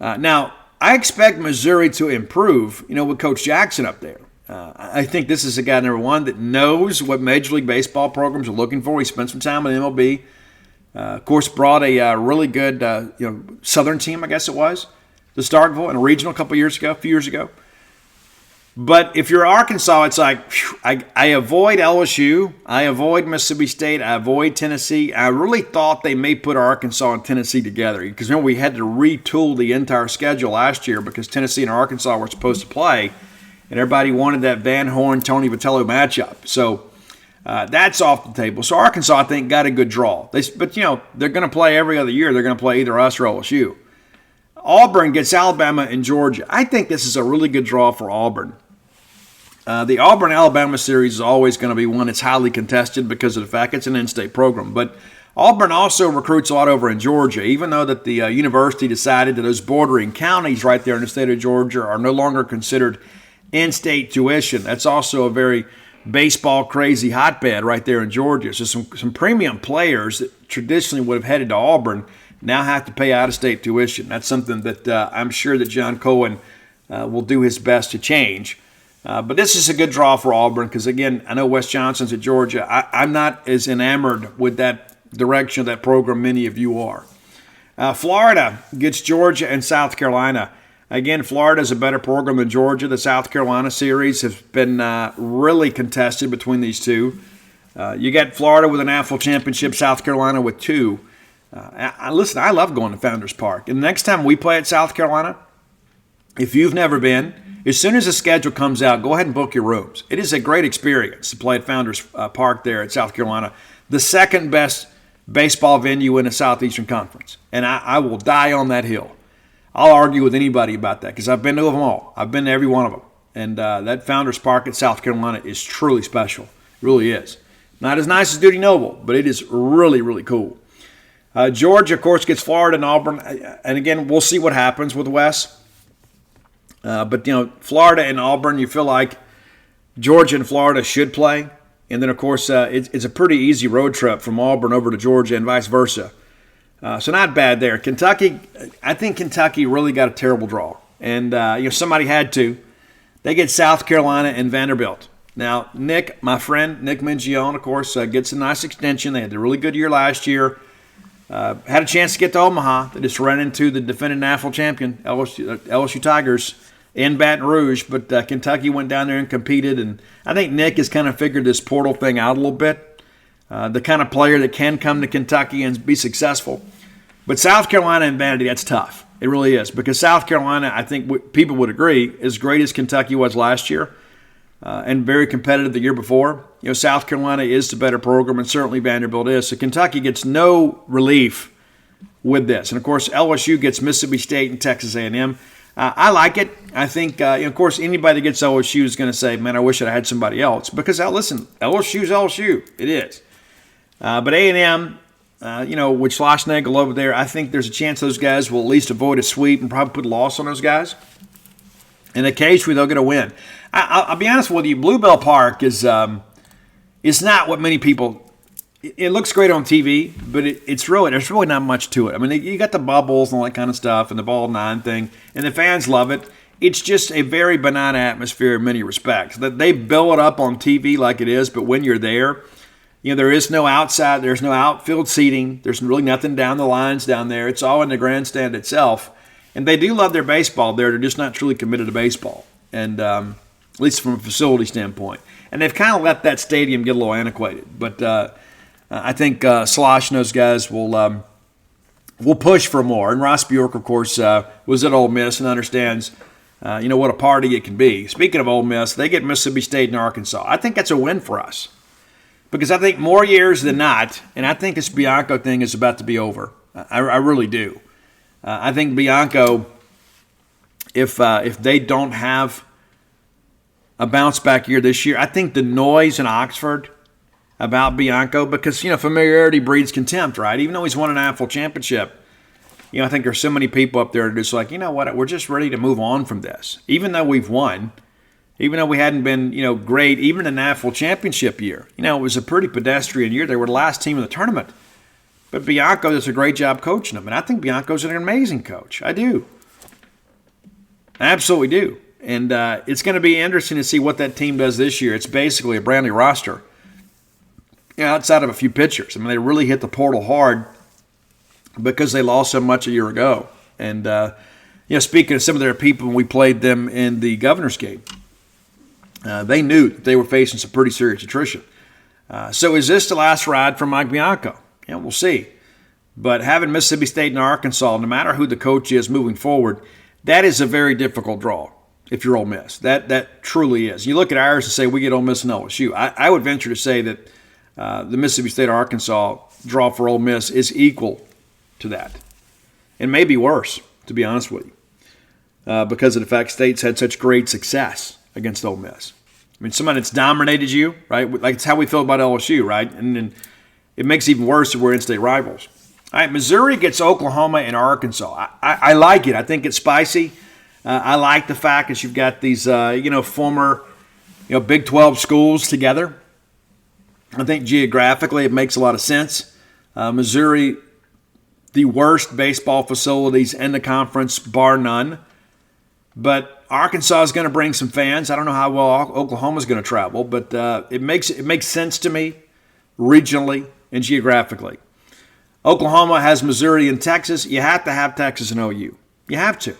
Now, I expect Missouri to improve, with Coach Jackson up there. I think this is a guy, number one, that knows what Major League Baseball programs are looking for. He spent some time in MLB. Of course, brought a really good Southern team, I guess it was. to Starkville in a regional a few years ago. But if you're Arkansas, it's like, whew, I avoid LSU, I avoid Mississippi State, I avoid Tennessee. I really thought they may put Arkansas and Tennessee together because remember we had to retool the entire schedule last year because Tennessee and Arkansas were supposed to play, and everybody wanted that Van Horn Tony Vitello matchup. So that's off the table. So Arkansas, I think, got a good draw. But they're going to play every other year. They're going to play either us or LSU. Auburn gets Alabama and Georgia. I think this is a really good draw for Auburn. The Auburn-Alabama series is always going to be one that's highly contested because of the fact it's an in-state program. But Auburn also recruits a lot over in Georgia, even though that the university decided that those bordering counties right there in the state of Georgia are no longer considered in-state tuition. That's also a very baseball-crazy hotbed right there in Georgia. So some premium players that traditionally would have headed to Auburn now have to pay out-of-state tuition. That's something that I'm sure that John Cohen will do his best to change. But this is a good draw for Auburn because, again, I know Wes Johnson's at Georgia. I'm not as enamored with that direction of that program many of you are. Florida gets Georgia and South Carolina. Again, Florida is a better program than Georgia. The South Carolina series has been really contested between these two. You got Florida with a national championship, South Carolina with 2. Listen, I love going to Founders Park. And the next time we play at South Carolina, if you've never been, as soon as the schedule comes out, go ahead and book your rooms. It is a great experience to play at Founders Park there at South Carolina, the second best baseball venue in the Southeastern Conference. And I will die on that hill. I'll argue with anybody about that because I've been to them all. I've been to every one of them. And that Founders Park at South Carolina is truly special. It really is. Not as nice as Duty Noble, but it is really, really cool. Georgia, of course, gets Florida and Auburn. And again, we'll see what happens with Wes. But, Florida and Auburn, you feel like Georgia and Florida should play. And then, of course, it's a pretty easy road trip from Auburn over to Georgia and vice versa. So not bad there. Kentucky, I think Kentucky really got a terrible draw. And, somebody had to. They get South Carolina and Vanderbilt. Now, Nick, my friend, Nick Mingione, of course, gets a nice extension. They had a really good year last year. Had a chance to get to Omaha. They just ran into the defending national champion, LSU Tigers, in Baton Rouge. But Kentucky went down there and competed. And I think Nick has kind of figured this portal thing out a little bit. The kind of player that can come to Kentucky and be successful. But South Carolina and Vandy, that's tough. It really is. Because South Carolina, I think people would agree, as great as Kentucky was last year and very competitive the year before, South Carolina is the better program, and certainly Vanderbilt is. So Kentucky gets no relief with this. And, of course, LSU gets Mississippi State and Texas A&M. I like it. I think, of course, anybody that gets LSU is going to say, man, I wish I had somebody else. Because, listen, LSU's LSU. It is. But A&M, with Schlossnagle over there, I think there's a chance those guys will at least avoid a sweep and probably put a loss on those guys. And occasionally they'll get a win. I'll be honest with you, Bluebell Park is not what many people – it looks great on TV, but there's really not much to it. I mean, you got the bubbles and all that kind of stuff and the ball 9 thing, and the fans love it. It's just a very benign atmosphere in many respects. They build it up on TV like it is, but when you're there – there is no outside, there's no outfield seating. There's really nothing down the lines down there. It's all in the grandstand itself. And they do love their baseball there. They're just not truly committed to baseball, and at least from a facility standpoint. And they've kind of let that stadium get a little antiquated. But I think Slosh and those guys will push for more. And Ross Bjork, of course, was at Ole Miss and understands what a party it can be. Speaking of Ole Miss, they get Mississippi State and Arkansas. I think that's a win for us. Because I think more years than not, and I think this Bianco thing is about to be over. I really do. I think Bianco, if they don't have a bounce-back year this year, I think the noise in Oxford about Bianco, because, familiarity breeds contempt, right? Even though he's won an national championship, I think there's so many people up there that are just like, what, we're just ready to move on from this. Even though we've won. Even though we hadn't been, great, even in the national championship year. It was a pretty pedestrian year. They were the last team in the tournament. But Bianco does a great job coaching them. And I think Bianco's an amazing coach. I do. I absolutely do. And it's going to be interesting to see what that team does this year. It's basically a brand new roster. Outside of a few pitchers. I mean, they really hit the portal hard because they lost so much a year ago. And, speaking of some of their people, when we played them in the governor's game, they knew that they were facing some pretty serious attrition. So is this the last ride for Mike Bianco? Yeah, we'll see. But having Mississippi State and Arkansas, no matter who the coach is moving forward, that is a very difficult draw if you're Ole Miss. That truly is. You look at ours and say we get Ole Miss and LSU. I would venture to say that the Mississippi State-Arkansas draw for Ole Miss is equal to that. And maybe worse, to be honest with you, because of the fact State's had such great success against Ole Miss. I mean, somebody that's dominated you, right? Like it's how we feel about LSU, right? And then it makes it even worse if we're in-state rivals. All right, Missouri gets Oklahoma and Arkansas. I like it. I think it's spicy. I like the fact that you've got these, former, Big 12 schools together. I think geographically it makes a lot of sense. Missouri, the worst baseball facilities in the conference, bar none. But Arkansas is going to bring some fans. I don't know how well Oklahoma is going to travel, but it makes sense to me regionally and geographically. Oklahoma has Missouri and Texas. You have to have Texas and OU. You have to.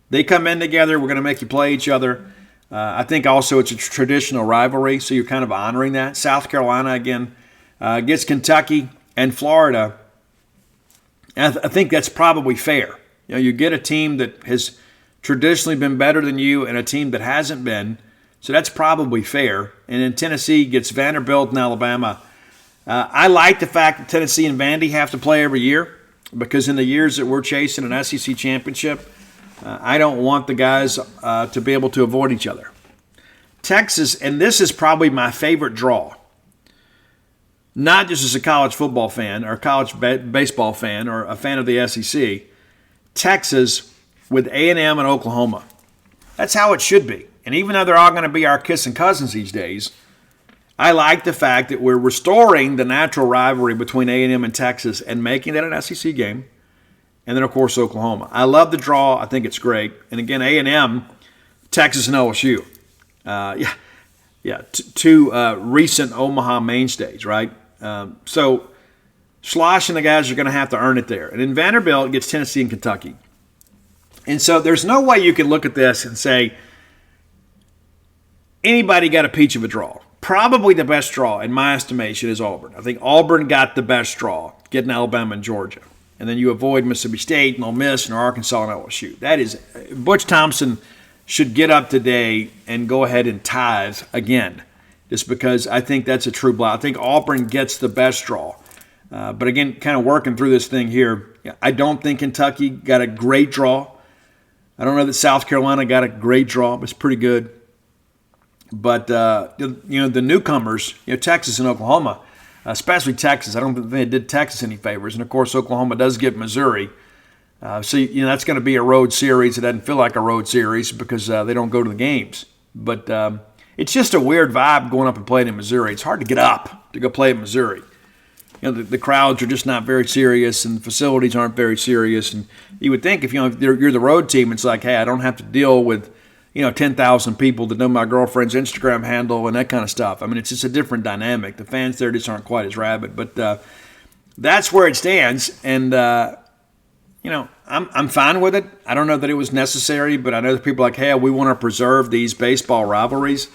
They come in together. We're going to make you play each other. I think also it's a traditional rivalry, so you're kind of honoring that. South Carolina, again, gets Kentucky and Florida. And I think that's probably fair. You get a team that has traditionally been better than you and a team that hasn't been, so that's probably fair. And then Tennessee gets Vanderbilt and Alabama. I like the fact that Tennessee and Vandy have to play every year because in the years that we're chasing an SEC championship, I don't want the guys to be able to avoid each other. Texas, and this is probably my favorite draw, not just as a college football fan or a college baseball fan or a fan of the SEC, Texas with A&M and Oklahoma. That's how it should be. And even though they're all going to be our kissing cousins these days, I like the fact that we're restoring the natural rivalry between A&M and Texas and making that an SEC game. And then, of course, Oklahoma. I love the draw. I think it's great. And again, A&M, Texas, and LSU. Two recent Omaha mainstays, right? So Schloss and the guys are going to have to earn it there. And then Vanderbilt gets Tennessee and Kentucky. And so there's no way you can look at this and say anybody got a peach of a draw. Probably the best draw, in my estimation, is Auburn. I think Auburn got the best draw, getting Alabama and Georgia. And then you avoid Mississippi State and Ole Miss and Arkansas and LSU. That is, Butch Thompson should get up today and go ahead and tithe again, just because I think that's a true blow. I think Auburn gets the best draw. But again, kind of working through this thing here, I don't think Kentucky got a great draw. I don't know that South Carolina got a great draw, but it's pretty good. But, the newcomers, Texas and Oklahoma, especially Texas, I don't think they did Texas any favors. And, of course, Oklahoma does get Missouri. So that's going to be a road series. It doesn't feel like a road series because they don't go to the games. But it's just a weird vibe going up and playing in Missouri. It's hard to get up to go play in Missouri. The crowds are just not very serious, and the facilities aren't very serious. And you would think if you're the road team, it's like, hey, I don't have to deal with 10,000 people that know my girlfriend's Instagram handle and that kind of stuff. I mean, it's just a different dynamic. The fans there just aren't quite as rabid. But that's where it stands. And, I'm fine with it. I don't know that it was necessary, but I know that people are like, hey, we want to preserve these baseball rivalries.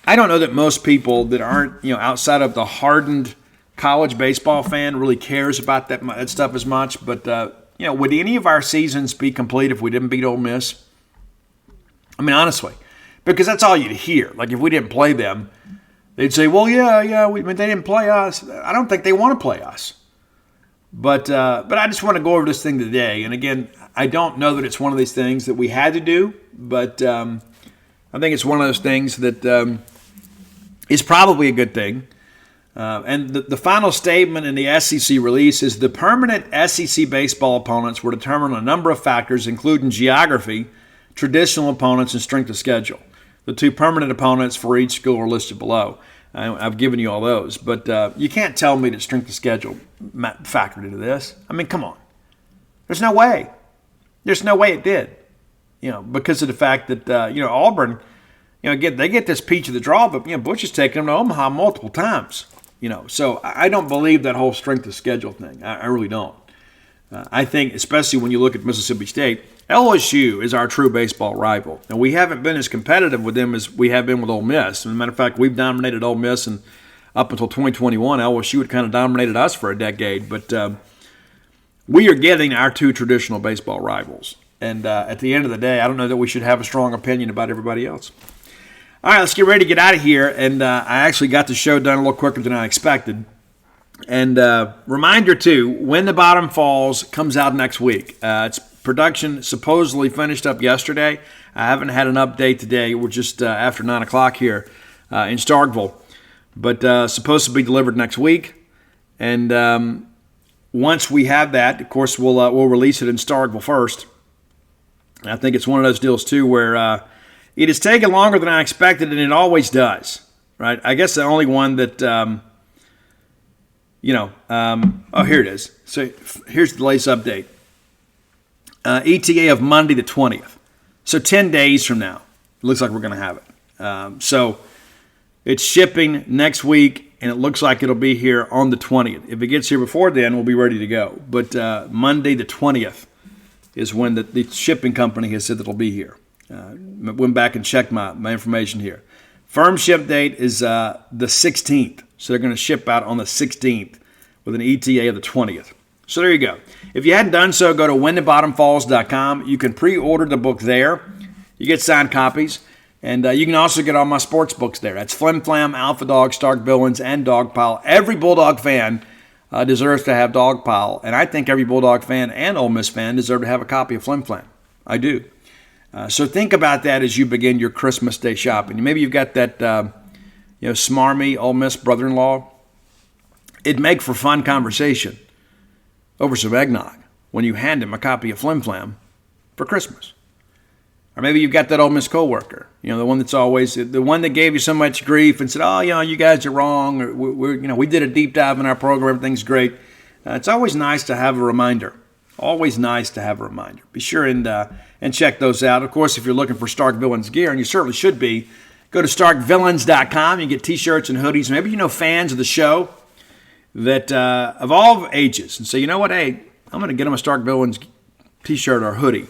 I don't know that most people that aren't, outside of the hardened college baseball fan really cares about that stuff as much. But, would any of our seasons be complete if we didn't beat Ole Miss? I mean, honestly, because that's all you'd hear. Like, if we didn't play them, they'd say, well, they didn't play us. I don't think they want to play us. But I just want to go over this thing today. And, again, I don't know that it's one of these things that we had to do, but I think it's one of those things that is probably a good thing. And the final statement in the SEC release is the permanent SEC baseball opponents were determined on a number of factors, including geography, traditional opponents, and strength of schedule. The two permanent opponents for each school are listed below. I've given you all those. But you can't tell me that strength of schedule factored into this. I mean, come on. There's no way. There's no way it did. Because of the fact that, Auburn, again, they get this peach of the draw, but, Butch has taken them to Omaha multiple times. So I don't believe that whole strength of schedule thing. I really don't. I think, especially when you look at Mississippi State, LSU is our true baseball rival. And we haven't been as competitive with them as we have been with Ole Miss. As a matter of fact, we've dominated Ole Miss, and up until 2021, LSU had kind of dominated us for a decade. But we are getting our two traditional baseball rivals. And at the end of the day, I don't know that we should have a strong opinion about everybody else. All right, let's get ready to get out of here. And I actually got the show done a little quicker than I expected. And reminder, too, When the Bottom Falls comes out next week. Its production supposedly finished up yesterday. I haven't had an update today. We're just after 9 o'clock here in Starkville. But supposed to be delivered next week. And once we have that, of course, we'll release it in Starkville first. I think it's one of those deals, too, where it has taken longer than I expected, and it always does. Right? I guess the only one that... here it is. So here's the latest update. ETA of Monday the 20th. So 10 days from now, it looks like we're going to have it. So it's shipping next week, and it looks like it'll be here on the 20th. If it gets here before then, we'll be ready to go. But Monday the 20th is when the shipping company has said that it'll be here. Went back and checked my information here. Firm ship date is the 16th. So they're going to ship out on the 16th with an ETA of the 20th. So there you go. If you hadn't done so, go to whenthebottomfalls.com. You can pre-order the book there. You get signed copies. And you can also get all my sports books there. That's Flim Flam, Alpha Dog, Stark Villains, and Dogpile. Every Bulldog fan deserves to have Dogpile. And I think every Bulldog fan and Ole Miss fan deserve to have a copy of Flim Flam. I do. So think about that as you begin your Christmas Day shopping. Maybe you've got that... smarmy Ole Miss brother-in-law. It'd make for fun conversation over some eggnog when you hand him a copy of Flim Flam for Christmas. Or maybe you've got that Ole Miss coworker, the one that's always, the one that gave you so much grief and said, oh, you guys are wrong, or we did a deep dive in our program, everything's great. It's always nice to have a reminder. Always nice to have a reminder. Be sure and check those out. Of course, if you're looking for Stark Villains gear, and you certainly should be, go to starkvillains.com. You get T-shirts and hoodies. Maybe fans of the show that of all ages and say, you know what, hey, I'm going to get them a Stark Villains T-shirt or hoodie.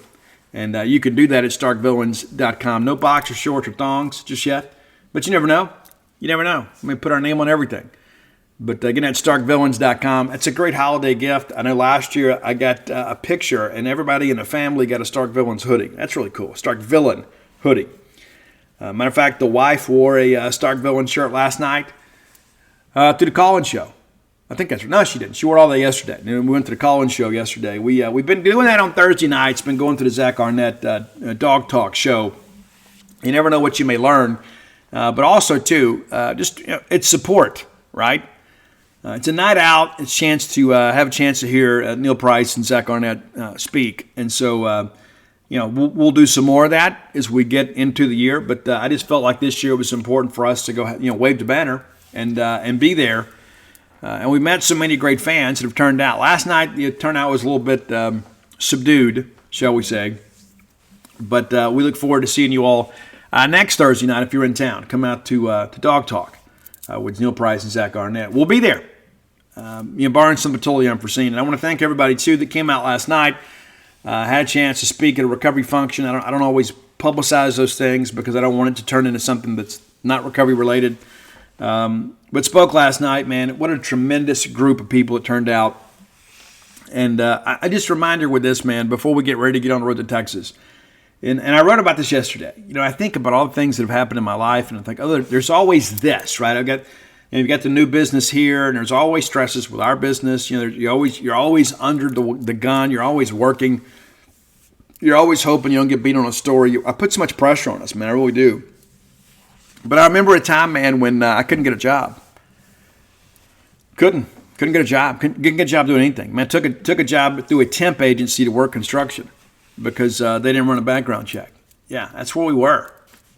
And you can do that at starkvillains.com. No boxer shorts or thongs just yet. But you never know. You never know. I mean, put our name on everything. But again, at starkvillains.com. It's a great holiday gift. I know last year I got a picture, and everybody in the family got a Stark Villains hoodie. That's really cool. Stark Villain hoodie. Matter of fact, the wife wore a Stark Villains shirt last night to the call-in show. I think that's right. No, she didn't. She wore all day yesterday. And we went to the call-in show yesterday. We've been doing that on Thursday nights. Been going to the Zach Arnett Dog Talk show. You never know what you may learn. But also, too, it's support, right? It's a night out. It's a chance to have a chance to hear Neil Price and Zach Arnett speak. And so, we'll do some more of that as we get into the year. But I just felt like this year it was important for us to go, wave the banner and be there. And we met so many great fans that have turned out. Last night, the turnout was a little bit subdued, shall we say. But we look forward to seeing you all next Thursday night if you're in town. Come out to Dog Talk with Neil Price and Zach Arnett. We'll be there, barring something totally unforeseen. And I want to thank everybody, too, that came out last night. Had a chance to speak at a recovery function. I don't always publicize those things because I don't want it to turn into something that's not recovery related. But spoke last night, man. What a tremendous group of people it turned out. And I just remind her with this, man, before we get ready to get on the road to Texas. And I wrote about this yesterday. I think about all the things that have happened in my life, and I think, there's always this, right? You've got the new business here, and there's always stresses with our business. You're always under the gun. You're always working. You're always hoping you don't get beat on a story. I put so much pressure on us, man. I really do. But I remember a time, man, when I couldn't get a job. Couldn't get a job. Couldn't get a job doing anything. Man, took a job through a temp agency to work construction because they didn't run a background check. Yeah, that's where we were.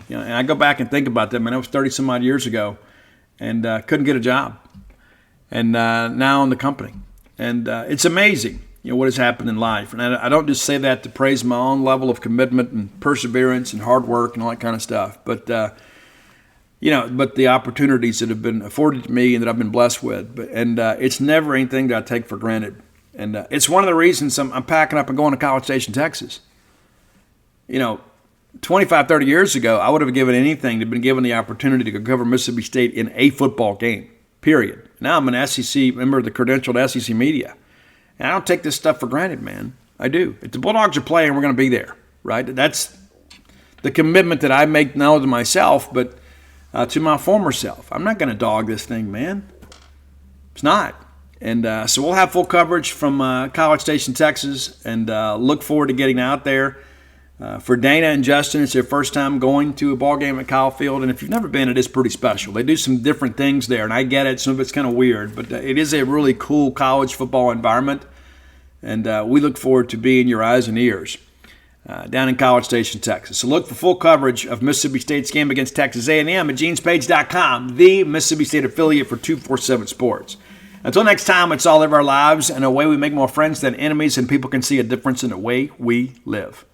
And I go back and think about that, man. That was 30 some odd years ago, and couldn't get a job. And now in the company, and it's amazing, what has happened in life. And I don't just say that to praise my own level of commitment and perseverance and hard work and all that kind of stuff, but the opportunities that have been afforded to me and that I've been blessed with. And it's never anything that I take for granted. And it's one of the reasons I'm packing up and going to College Station, Texas. 25, 30 years ago, I would have given anything to have been given the opportunity to go cover Mississippi State in a football game, period. Now I'm an SEC member of the credentialed SEC media. And I don't take this stuff for granted, man. I do. If the Bulldogs are playing, we're going to be there, right? That's the commitment that I make not only to myself, but to my former self. I'm not going to dog this thing, man. It's not. And so we'll have full coverage from College Station, Texas, and look forward to getting out there. For Dana and Justin, it's their first time going to a ball game at Kyle Field, and if you've never been, it is pretty special. They do some different things there, and I get it. Some of it's kind of weird, but it is a really cool college football environment, and we look forward to being your eyes and ears down in College Station, Texas. So look for full coverage of Mississippi State's game against Texas A&M at genespage.com, the Mississippi State affiliate for 247 Sports. Until next time, it's all of our lives and a way we make more friends than enemies, and people can see a difference in the way we live.